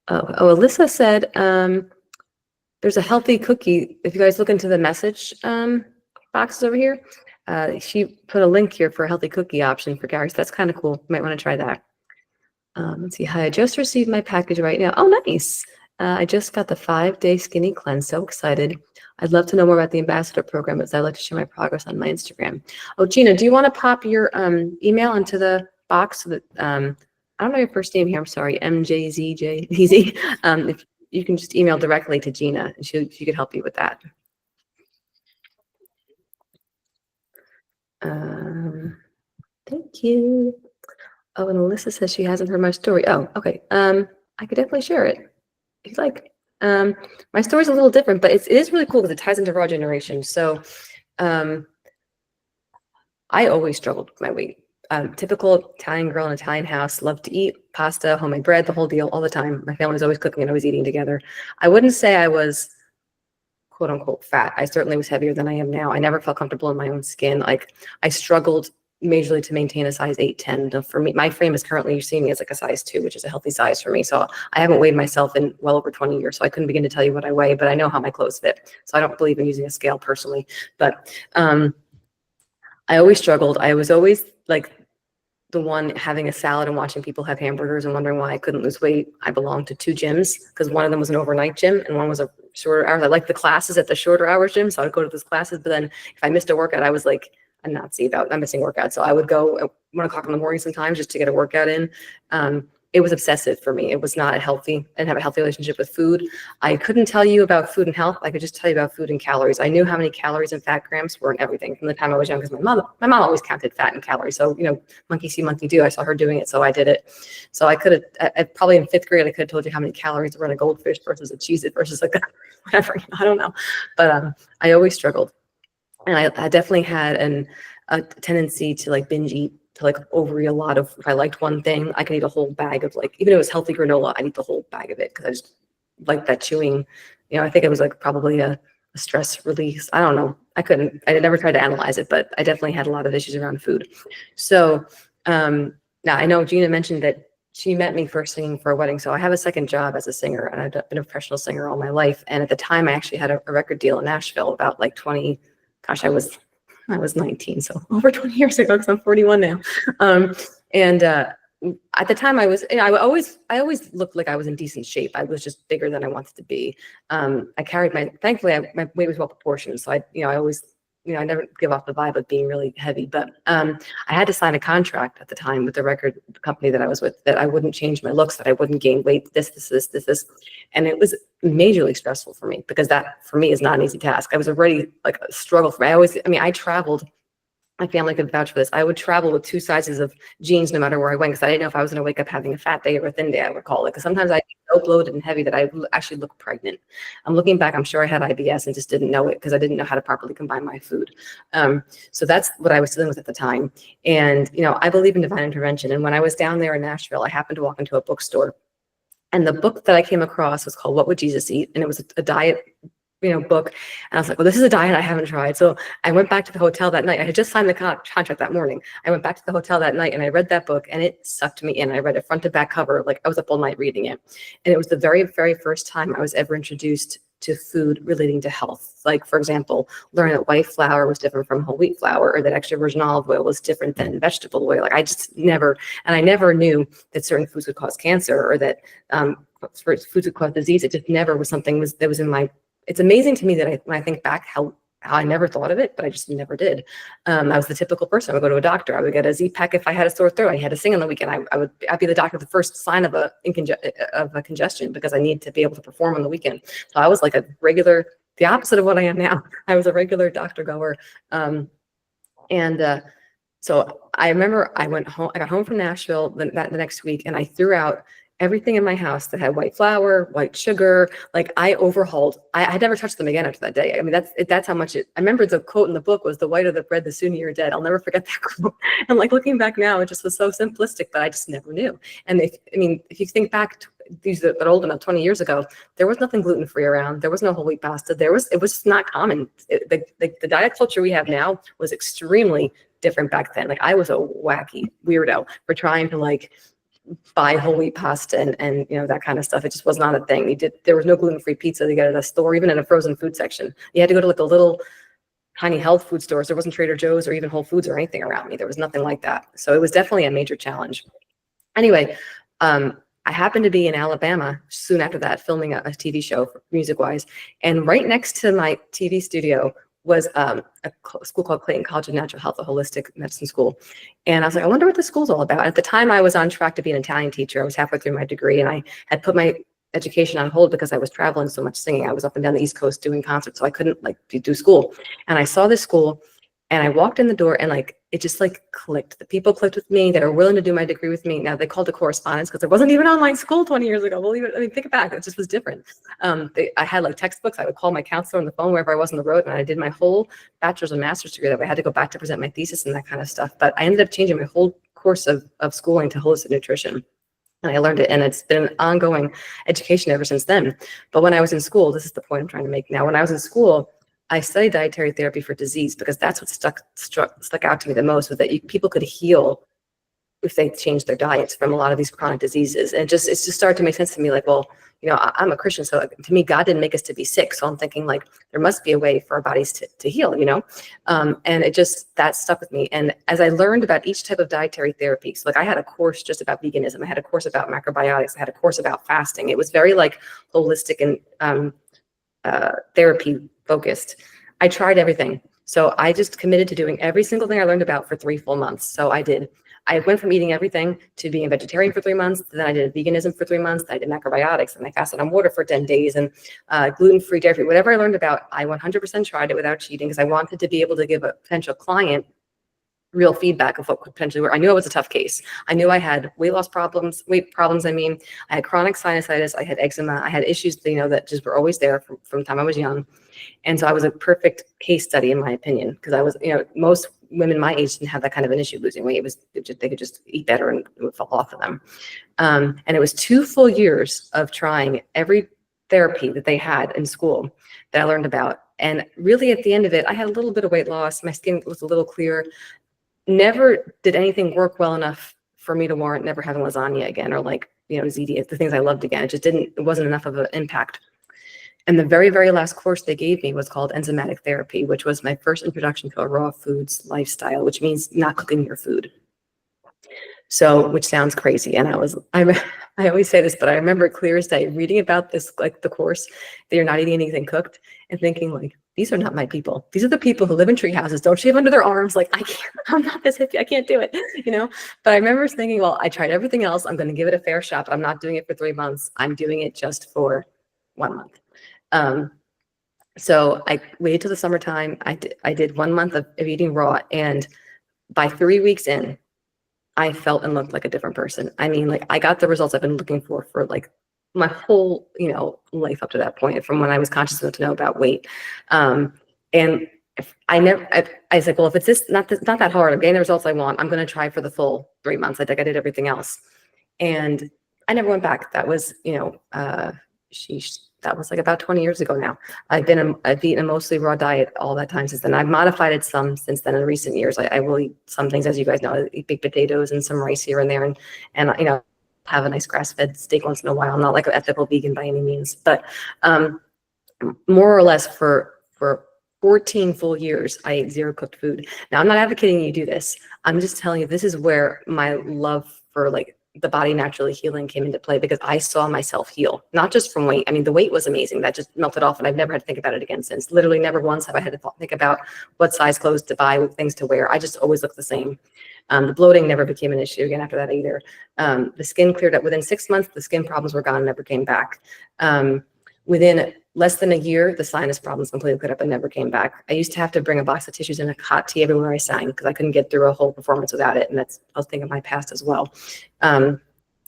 Oh, Alyssa said there's a healthy cookie. If you guys look into the message boxes over here, she put a link here for a healthy cookie option for Gary. So that's kind of cool. You might want to try that. Let's see. Hi, I just received my package right now. Oh, nice. I just got the 5-day skinny cleanse. So excited. I'd love to know more about the ambassador program, as I like to share my progress on my Instagram. Oh, Gina, do you want to pop your email into the box so that I don't know your first name here. I'm sorry, MJZJZ. If you can just email directly to Gina, and she could help you with that. Thank you. Oh, and Alyssa says she hasn't heard my story. Oh, okay. I could definitely share it if you'd like. My story's a little different, but it is really cool because it ties into raw generation. So I always struggled with my weight. Typical Italian girl in an Italian house, loved to eat pasta, homemade bread, the whole deal all the time. My family was always cooking and always eating together. I wouldn't say I was quote unquote fat. I certainly was heavier than I am now. I never felt comfortable in my own skin. Like I struggled majorly to maintain a size 8, 10. For me, my frame is currently, you're seeing me as like a size 2, which is a healthy size for me. So I haven't weighed myself in well over 20 years. So I couldn't begin to tell you what I weigh, but I know how my clothes fit. So I don't believe in using a scale personally, but I always struggled. I was always like the one having a salad and watching people have hamburgers and wondering why I couldn't lose weight. I belonged to 2 gyms because one of them was an overnight gym and one was a shorter hours. I liked the classes at the shorter hours gym, so I would go to those classes. But then if I missed a workout, I was like a Nazi about not missing workouts. So I would go at 1 o'clock in the morning sometimes just to get a workout in. It was obsessive for me. It was not healthy. I didn't have a healthy relationship with food. I couldn't tell you about food and health. I could just tell you about food and calories. I knew how many calories and fat grams were in everything from the time I was young because my mom always counted fat and calories. So, monkey see, monkey do. I saw her doing it, so I did it. So I could have, probably in 5th grade, I could have told you how many calories were in a goldfish versus a Cheez-It versus like whatever. I don't know. But I always struggled. And I definitely had a tendency to like binge eat, to like overeat a lot of, if I liked one thing, I could eat a whole bag of like, even if it was healthy granola, I'd eat the whole bag of it because I just like that chewing. I think it was like probably a stress release. I don't know. I never tried to analyze it, but I definitely had a lot of issues around food. So now I know Gina mentioned that she met me first singing for a wedding. So I have a second job as a singer, and I've been a professional singer all my life. And at the time I actually had a record deal in Nashville about like 20, gosh, I was 19, so over 20 years ago, because I'm 41 now. At the time I was, I always looked like I was in decent shape. I was just bigger than I wanted to be. I carried thankfully my weight was well proportioned. So I always, I never give off the vibe of being really heavy, but I had to sign a contract at the time with the record company that I was with that I wouldn't change my looks, that I wouldn't gain weight, this. And it was majorly stressful for me because that for me is not an easy task. I was already like a struggle for me. I traveled, my family could vouch for this. I would travel with 2 sizes of jeans no matter where I went because I didn't know if I was going to wake up having a fat day or a thin day, I would call it. Because sometimes I'd be so bloated and heavy that I actually look pregnant. I'm looking back, I'm sure I had IBS and just didn't know it because I didn't know how to properly combine my food. So that's what I was dealing with at the time. And, I believe in divine intervention. And when I was down there in Nashville, I happened to walk into a bookstore. And the book that I came across was called What Would Jesus Eat? And it was a diet book. And I was like, well, this is a diet I haven't tried. So I went back to the hotel that night. I had just signed the contract that morning. I went back to the hotel that night and I read that book and it sucked me in. I read it front to back cover. Like I was up all night reading it. And it was the very, very first time I was ever introduced to food relating to health. Like, for example, learning that white flour was different from whole wheat flour, or that extra virgin olive oil was different than vegetable oil. Like I never knew that certain foods would cause cancer or that foods would cause disease. It just never was something that was in my. It's amazing to me that when I think back how I never thought of it, but I just never did. I was the typical person. I would go to a doctor. I would get a Z-Pack if I had a sore throat. I had to sing on the weekend. I'd be the doctor the first sign of a congestion because I need to be able to perform on the weekend. So I was like the opposite of what I am now. I was a regular doctor goer. So I remember I got home from Nashville the next week and I threw out everything in my house that had white flour, white sugar. Like I overhauled. I had never touched them again after that day. I mean, that's how much I remember the quote in the book was, the whiter the bread, the sooner you're dead. I'll never forget that quote. And like looking back now, it just was so simplistic, but I just never knew. And if you think back to these that are old enough, 20 years ago, there was nothing gluten-free around. There was no whole wheat pasta. It was just not common. The diet culture we have now was extremely different back then. Like I was a wacky weirdo for trying to like buy whole wheat pasta and that kind of stuff. It just was not a thing. There was no gluten-free pizza to get at a store, even in a frozen food section. You had to go to like a little tiny health food stores. There wasn't Trader Joe's or even Whole Foods or anything around me. There was nothing like that. So it was definitely a major challenge. Anyway, I happened to be in Alabama soon after that, filming a TV show music-wise. And right next to my TV studio was a school called Clayton College of Natural Health, a holistic medicine school. And I was like, I wonder what the school's all about. At the time, I was on track to be an Italian teacher. I was halfway through my degree, and I had put my education on hold because I was traveling so much singing. I was up and down the East Coast doing concerts, so I couldn't do school. And I saw this school, and I walked in the door, and like it just like clicked. The people clicked with me that are willing to do my degree with me. Now they called it correspondence because there wasn't even online school 20 years ago. Believe it. I mean, think it back. It just was different. I had like textbooks. I would call my counselor on the phone wherever I was on the road, and I did my whole bachelor's and master's degree that way. I had to go back to present my thesis and that kind of stuff. But I ended up changing my whole course of schooling to holistic nutrition. And I learned it, and it's been an ongoing education ever since then. But when I was in school, this is the point I'm trying to make now. When I was in school, I studied dietary therapy for disease because that's what stuck out to me the most, was that people could heal if they changed their diets from a lot of these chronic diseases. And it's just started to make sense to me, like, well, you know, I'm a Christian, so to me, God didn't make us to be sick. So I'm thinking, like, there must be a way for our bodies to heal, you know? And that stuck with me. And as I learned about each type of dietary therapy, so like I had a course just about veganism, I had a course about macrobiotics, I had a course about fasting. It was very like holistic and therapy focused. I tried everything. So I just committed to doing every single thing I learned about for 3 full months. So I went from eating everything to being a vegetarian for 3 months. Then I did veganism for 3 months. I did macrobiotics, and I fasted on water for 10 days, and gluten-free, dairy-free, whatever I learned about, I 100% tried it without cheating because I wanted to be able to give a potential client real feedback of what could potentially work. I knew I was a tough case. I knew I had weight problems. I mean, I had chronic sinusitis. I had eczema. I had issues, you know, that just were always there from the time I was young. And so I was a perfect case study, in my opinion, because I was, you know, most women my age didn't have that kind of an issue losing weight. They could just eat better and it would fall off of them. And it was 2 full years of trying every therapy that they had in school that I learned about. And really at the end of it, I had a little bit of weight loss. My skin was a little clear. Never did anything work well enough for me to warrant never having lasagna again, or like, you know, ziti, the things I loved again. It wasn't enough of an impact. And the very, very last course they gave me was called enzymatic therapy, which was my first introduction to a raw foods lifestyle, which means not cooking your food. So, which sounds crazy. And I always say this, but I remember clear as day reading about this, like the course, that you're not eating anything cooked, and thinking like, these are not my people. These are the people who live in tree houses, don't shave under their arms. Like, I'm not this hippie. I can't do it, you know? But I remember thinking, well, I tried everything else. I'm going to give it a fair shot, but I'm not doing it for 3 months. I'm doing it just for 1 month. So I waited till the summertime. I did 1 month of eating raw. And by 3 weeks in, I felt and looked like a different person. I mean, like, I got the results I've been looking for like my whole, you know, life up to that point, from when I was conscious enough to know about weight. And if I was like, well, if it's not that hard, I'm getting the results I want, I'm going to try for the full 3 months. I think I did everything else. And I never went back. That was, you know, that was like about 20 years ago now. I've eaten a mostly raw diet all that time since then. I've modified it some since then in recent years. I will eat some things, as you guys know, I eat baked potatoes and some rice here and there, and you know, have a nice grass-fed steak once in a while. I'm not like an ethical vegan by any means, but more or less for 14 full years, I ate zero cooked food. Now, I'm not advocating you do this. I'm just telling you, this is where my love for like the body naturally healing came into play, because I saw myself heal, not just from weight. I mean, the weight was amazing. That just melted off, and I've never had to think about it again since. Literally never once have I had to think about what size clothes to buy, what things to wear. I just always look the same. The bloating never became an issue again after that either. The skin cleared up within 6 months. The skin problems were gone, never came back. Within less than a year, the sinus problems completely cleared up and never came back. I used to have to bring a box of tissues and a hot tea everywhere I sang because I couldn't get through a whole performance without it. And I was thinking of my past as well.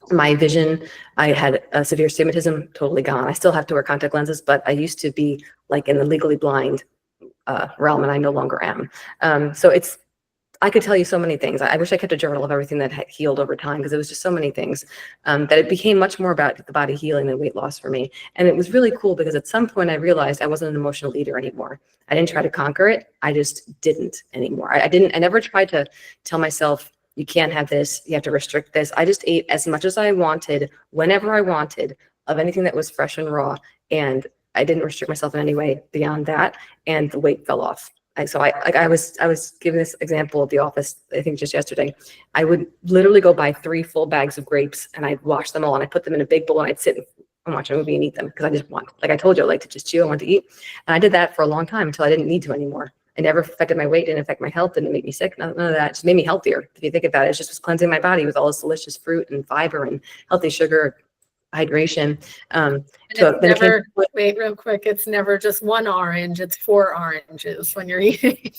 My vision, I had a severe astigmatism, totally gone. I still have to wear contact lenses, but I used to be like in the legally blind realm, and I no longer am. So I could tell you so many things. I wish I kept a journal of everything that had healed over time, because it was just so many things that it became much more about the body healing than weight loss for me. And it was really cool because at some point I realized I wasn't an emotional eater anymore. I didn't try to conquer it. I just didn't anymore. I never tried to tell myself, you can't have this, you have to restrict this. I just ate as much as I wanted, whenever I wanted, of anything that was fresh and raw. And I didn't restrict myself in any way beyond that. And the weight fell off. So I was giving this example at the office, I think just yesterday. I would literally go buy 3 full bags of grapes, and I'd wash them all, and I'd put them in a big bowl, and I'd sit and watch a movie and eat them, because I just want, like I told you, I like to just chew, I want to eat. And I did that for a long time until I didn't need to anymore. It never affected my weight, didn't affect my health, didn't make me sick, none of that. It just made me healthier. If you think about it, it just was cleansing my body with all this delicious fruit and fiber and healthy sugar. hydration. And So it's then it came never, wait, real quick, it's never just one orange, it's 4 oranges when you're eating.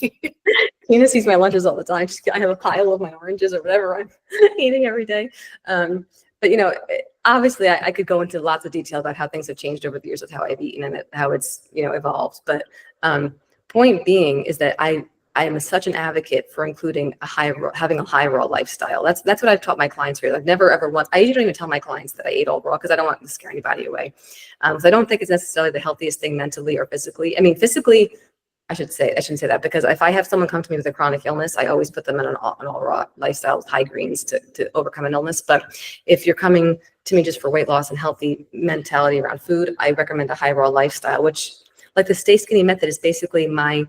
Gina sees my lunches all the time. I have a pile of my oranges or whatever I'm eating every day. But obviously I could go into lots of detail about how things have changed over the years with how I've eaten and how it's, evolved. But point being is that I am such an advocate for including having a high raw lifestyle. That's what I've taught my clients here. I've never ever once, I usually don't even tell my clients that I ate all raw because I don't want to scare anybody away. So I don't think it's necessarily the healthiest thing mentally or physically. I mean, physically, I shouldn't say that because if I have someone come to me with a chronic illness, I always put them in an all raw lifestyle with high greens to overcome an illness. But if you're coming to me just for weight loss and healthy mentality around food, I recommend a high raw lifestyle, which like the Stay Skinny method is basically my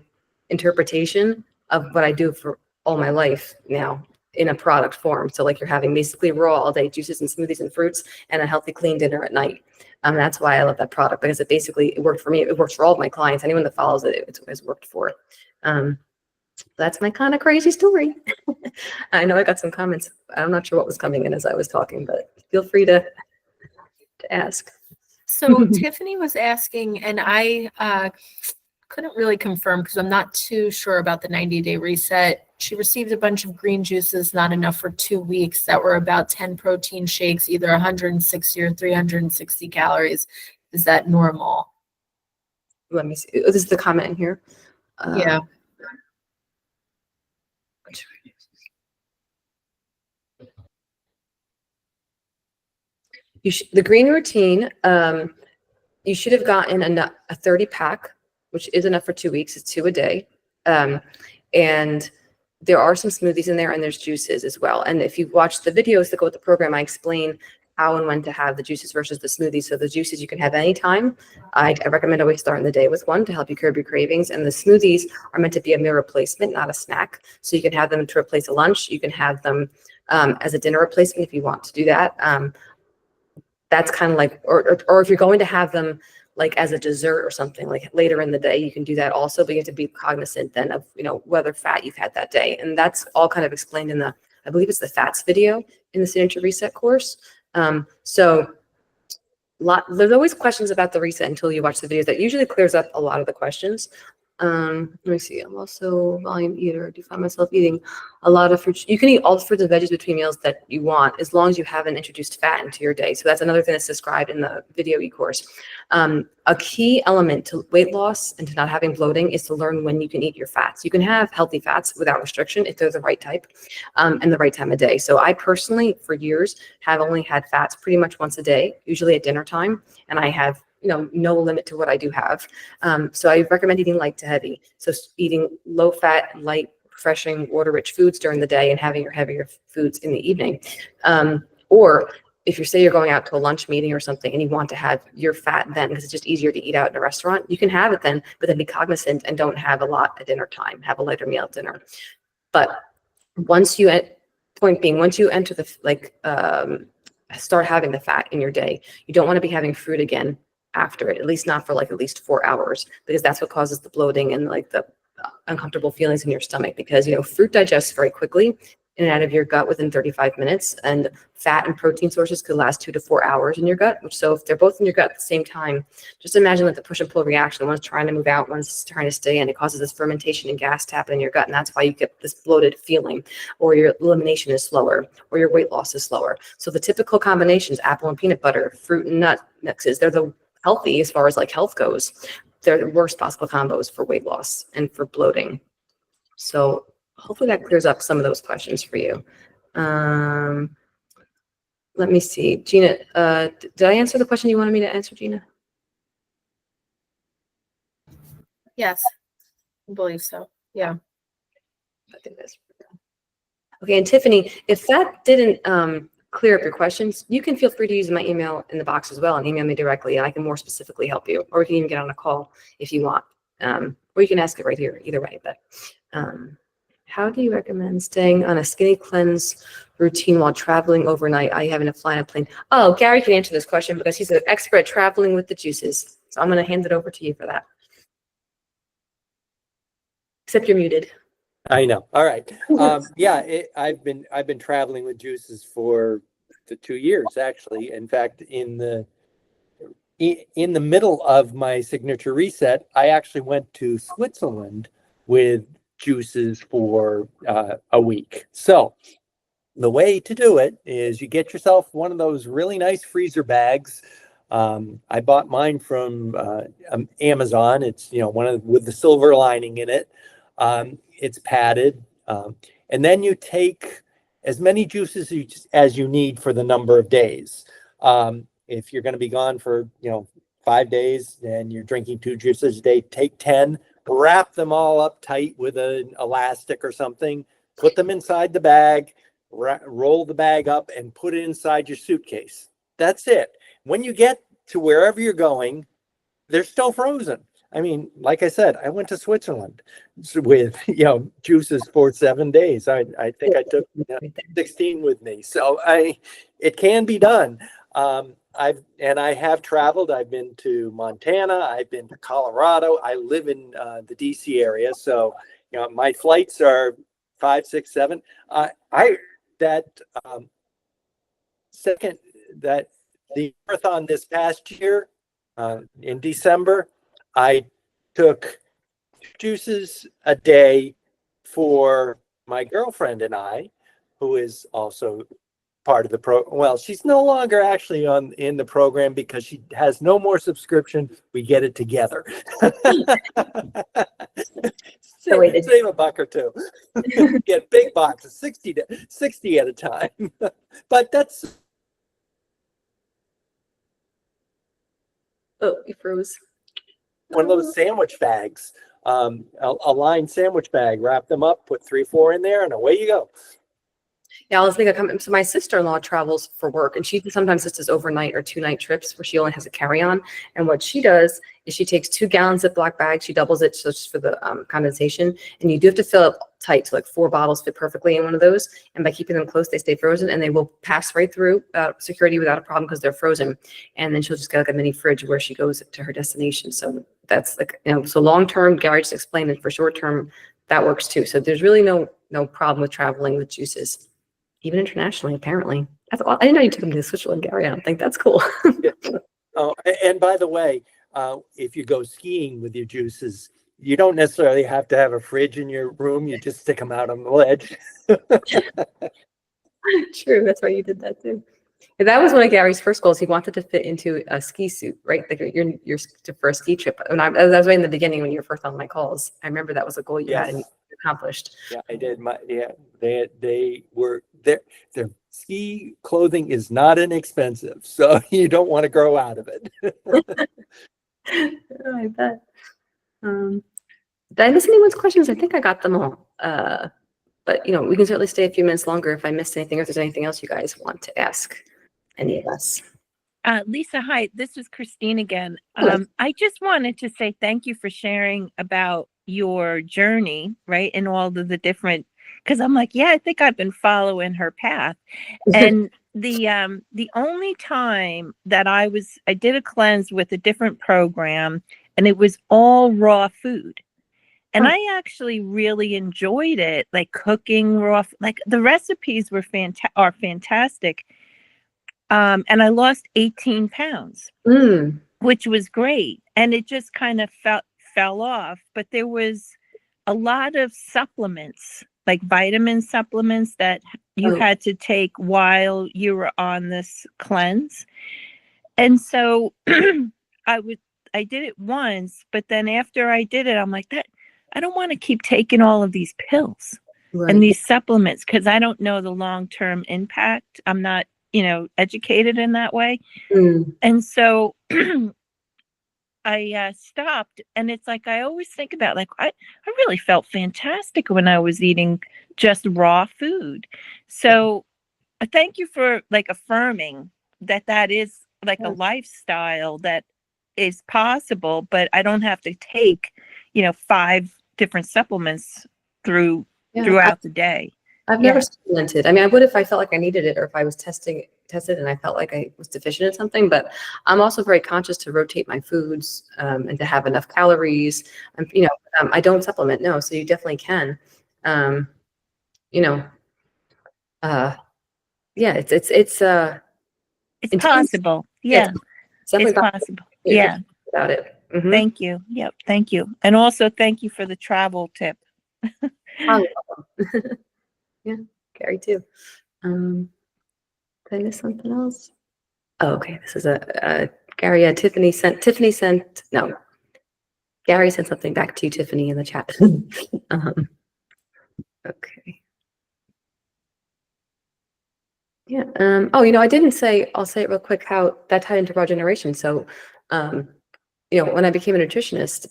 interpretation of what I do for all my life now in a product form. So like you're having basically raw all day juices and smoothies and fruits and a healthy clean dinner at night. That's why I love that product because it worked for me. It works for all of my clients. Anyone that follows it, it's always worked for. That's my kind of crazy story. I know I got some comments. I'm not sure what was coming in as I was talking, but feel free to ask. So Tiffany was asking, and I couldn't really confirm because I'm not too sure about the 90-day reset. She received a bunch of green juices, not enough for 2 weeks, that were about 10 protein shakes, either 160 or 360 calories. Is that normal? Let me see. This is the comment in here. Yeah. The green routine, you should have gotten a 30 pack, which is enough for 2 weeks. It's 2 a day. And there are some smoothies in there and there's juices as well. And if you watch the videos that go with the program, I explain how and when to have the juices versus the smoothies. So the juices you can have anytime. I recommend always starting the day with one to help you curb your cravings. And the smoothies are meant to be a meal replacement, not a snack. So you can have them to replace a lunch. You can have them as a dinner replacement if you want to do that. That's kind of like, or if you're going to have them like as a dessert or something like later in the day, you can do that also, but you have to be cognizant then of, whether fat you've had that day. And that's all kind of explained in I believe it's the fats video in the Signature Reset course. So there's always questions about the reset until you watch the videos. That usually clears up a lot of the questions. Let me see. I'm also a volume eater. Do find myself eating a lot of fruits. You can eat all the fruits and veggies between meals that you want, as long as you haven't introduced fat into your day. So that's another thing that's described in the video e-course. A key element to weight loss and to not having bloating is to learn when you can eat your fats. You can have healthy fats without restriction if they're the right type and the right time of day. So I personally, for years, have only had fats pretty much once a day, usually at dinner time, and I have no limit to what I do have. So I recommend eating light to heavy. So eating low fat, light, refreshing, water-rich foods during the day and having your heavier foods in the evening. Or if you're going out to a lunch meeting or something and you want to have your fat then, because it's just easier to eat out in a restaurant, you can have it then, but then be cognizant and don't have a lot at dinner time, have a lighter meal at dinner. But once you enter start having the fat in your day, you don't want to be having fruit again after it, at least not for at least 4 hours, because that's what causes the bloating and the uncomfortable feelings in your stomach, because fruit digests very quickly in and out of your gut within 35 minutes, and fat and protein sources could last 2 to 4 hours in your gut. So if they're both in your gut at the same time, just imagine the push and pull reaction. One's trying to move out, one's trying to stay in. It causes this fermentation and gas to happen in your gut, and that's why you get this bloated feeling, or your elimination is slower, or your weight loss is slower. So the typical combinations, apple and peanut butter, fruit and nut mixes, they're the healthy as far as health goes. They're the worst possible combos for weight loss and for bloating. So hopefully that clears up some of those questions for you. Let me see. Gina, did I answer the question you wanted me to answer, Gina? Yes, I believe so. Yeah. I think that's okay. And Tiffany, if that didn't clear up your questions, you can feel free to use my email in the box as well and email me directly, and I can more specifically help you. Or we can even get on a call if you want. Or you can ask it right here, either way. But how do you recommend staying on a skinny cleanse routine while traveling overnight? I haven't fly on a plane. Oh, Gary can answer this question because he's an expert at traveling with the juices. So I'm going to hand it over to you for that. Except you're muted. I know. All right. Yeah, I've been traveling with juices for to 2 years, actually. In fact, in the middle of my signature reset, I actually went to Switzerland with juices for a week. So the way to do it is you get yourself one of those really nice freezer bags. I bought mine from Amazon. It's, one with the silver lining in it. It's padded. And then you take as many juices as you need for the number of days. If you're going to be gone for, 5 days and you're drinking 2 juices a day, take 10, wrap them all up tight with an elastic or something, put them inside the bag, roll the bag up and put it inside your suitcase. That's it. When you get to wherever you're going, they're still frozen. I mean, like I said, I went to Switzerland with, juices for 7 days. I think I took 16 with me. So it can be done. I have traveled. I've been to Montana. I've been to Colorado. I live in the DC area. So, my flights are 5, 6, 7. The marathon this past year, in December, I took juices a day for my girlfriend and I, who is also part of the well, she's no longer actually in the program because she has no more subscription. We get it together. Save a buck or two. Get big boxes, 60 at a time. But that's. Oh, you froze. One of those sandwich bags, a lined sandwich bag, wrap them up, put 3, 4 in there, and away you go. Yeah, I was thinking, so my sister-in-law travels for work, and she sometimes just does overnight or 2-night trips where she only has a carry-on. And what she does is she takes 2 gallons of black bag, she doubles it just for the condensation, and you do have to fill it tight, so like 4 bottles fit perfectly in one of those. And by keeping them close, they stay frozen, and they will pass right through security without a problem because they're frozen. And then she'll just get like a mini fridge where she goes to her destination. So that's like, so long-term, Gary just explained it. For short-term, that works too. So there's really no problem with traveling with juices. Even internationally, apparently. I didn't know you took them to Switzerland, Gary. I don't think that's cool. Yeah. Oh, and by the way, if you go skiing with your juices, you don't necessarily have to have a fridge in your room. You just stick them out on the ledge. True. That's why you did that too. And that was one of Gary's first goals. He wanted to fit into a ski suit, right? Like your first ski trip. And that was right in the beginning when you were first on my calls. I remember that was a goal you had and you accomplished. Yeah, I did. They were their ski clothing is not inexpensive, so you don't want to grow out of it. Oh, I bet. Did I miss anyone's questions? I think I got them all. But we can certainly stay a few minutes longer if I missed anything, or if there's anything else you guys want to ask any of us. Lisa, hi, this is Christine again. Hello. I just wanted to say thank you for sharing about your journey, right? And all of the different, because I'm like, yeah, I think I've been following her path. And the only time that I did a cleanse with a different program, and it was all raw food. And I actually really enjoyed it, like cooking raw, like the recipes were fantastic. And I lost 18 pounds, which was great. And it just kind of fell off. But there was a lot of supplements, like vitamin supplements that you had to take while you were on this cleanse. And so I did it once, but then after I did it, I'm like, I don't want to keep taking all of these pills and these supplements because I don't know the long-term impact. I'm not, educated in that way. And so I stopped, and it's like, I always think about, like, I really felt fantastic when I was eating just raw food. So thank you for like affirming that is like a lifestyle that is possible, but I don't have to take, 5 different supplements throughout the day. I've never supplemented. I mean, I would if I felt like I needed it, or if I was tested and I felt like I was deficient in something, but I'm also very conscious to rotate my foods and to have enough calories. I don't supplement, no, so you definitely can. Yeah, yeah, it's It's intense. possible. Yeah, Yeah, it's definitely it's possible. you're Yeah. about it. Mhm. Thank you. Yep. Thank you. And also thank you for the travel tip. Oh, yeah, Gary too. Did I miss something else? Oh, okay. This is a Gary. Tiffany sent. No, Gary sent something back to you, Tiffany, in the chat. Okay. Yeah. Oh, I didn't say. I'll say it real quick. How that tied into raw generation. So, um, when I became a nutritionist,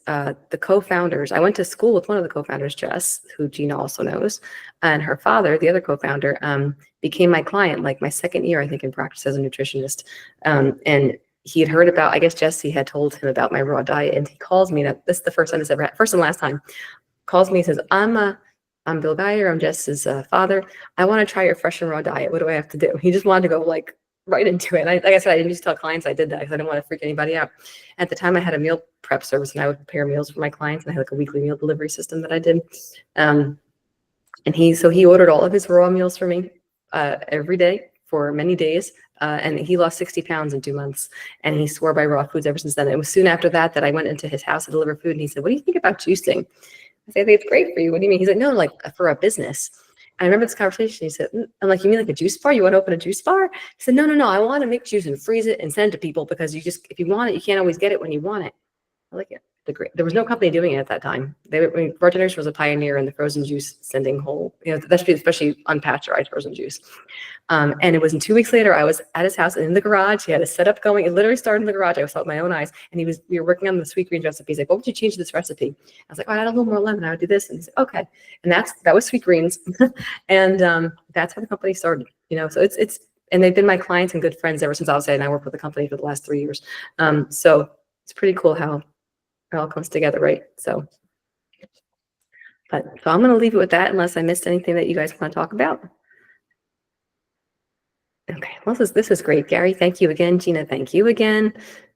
the co-founders, I went to school with one of the co-founders, Jess, who Gina also knows, and her father, the other co-founder, became my client, like my second year, I think, in practice as a nutritionist. And he had heard about, I guess Jesse had told him about my raw diet, and he calls me, this is the first time this ever happened, first and last time, calls me and says, I'm Bill Geyer, I'm Jess's father. I want to try your fresh and raw diet. What do I have to do? He just wanted to go like right into it. And like I said, I didn't just tell clients I did that because I didn't want to freak anybody out. At the time, I had a meal prep service and I would prepare meals for my clients. And I had like a weekly meal delivery system that I did. And he ordered all of his raw meals for me every day for many days. And he lost 60 pounds in 2 months. And he swore by raw foods ever since then. It was soon after that I went into his house to deliver food. And he said, what do you think about juicing? I said, I think it's great for you. What do you mean? He's like, no, like for a business. I remember this conversation. He said, I'm like, you mean like a juice bar? You want to open a juice bar? He said, no. I want to make juice and freeze it and send it to people because if you want it, you can't always get it when you want it. I like it. There was no company doing it at that time. Raw Generation was a pioneer in the frozen juice sending whole, especially unpasteurized frozen juice. And it wasn't 2 weeks later, I was at his house in the garage. He had a setup going. It literally started in the garage. I saw it with my own eyes. And we were working on the sweet greens recipe. He's like, what would you change this recipe? I was like, oh, I'd add a little more lemon. I would do this. And he said, okay. And that was sweet greens. And that's how the company started, so and they've been my clients and good friends ever since I was there. And I worked with the company for the last 3 years. So it's pretty cool how it all comes together, right? So I'm going to leave it with that unless I missed anything that you guys want to talk about. Okay, well, this is great. Gary, thank you again. Gina, thank you again.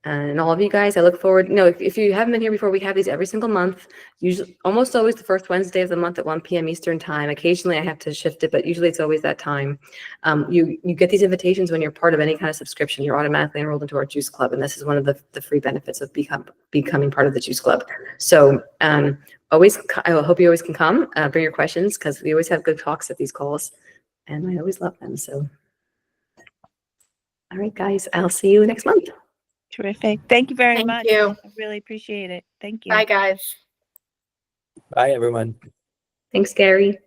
And all of you guys, I look forward, if you haven't been here before, we have these every single month, usually almost always the first Wednesday of the month at 1 p.m. Eastern time. Occasionally I have to shift it, but usually it's always that time. You get these invitations when you're part of any kind of subscription. You're automatically enrolled into our Juice Club, and this is one of the free benefits of becoming part of the Juice Club. So I hope you always can come, bring your questions, because we always have good talks at these calls, and I always love them. So. All right, guys, I'll see you next month. Terrific. Thank you very Thank much. you. I really appreciate it. Thank you. Bye, guys. Bye, everyone. Thanks, Gary.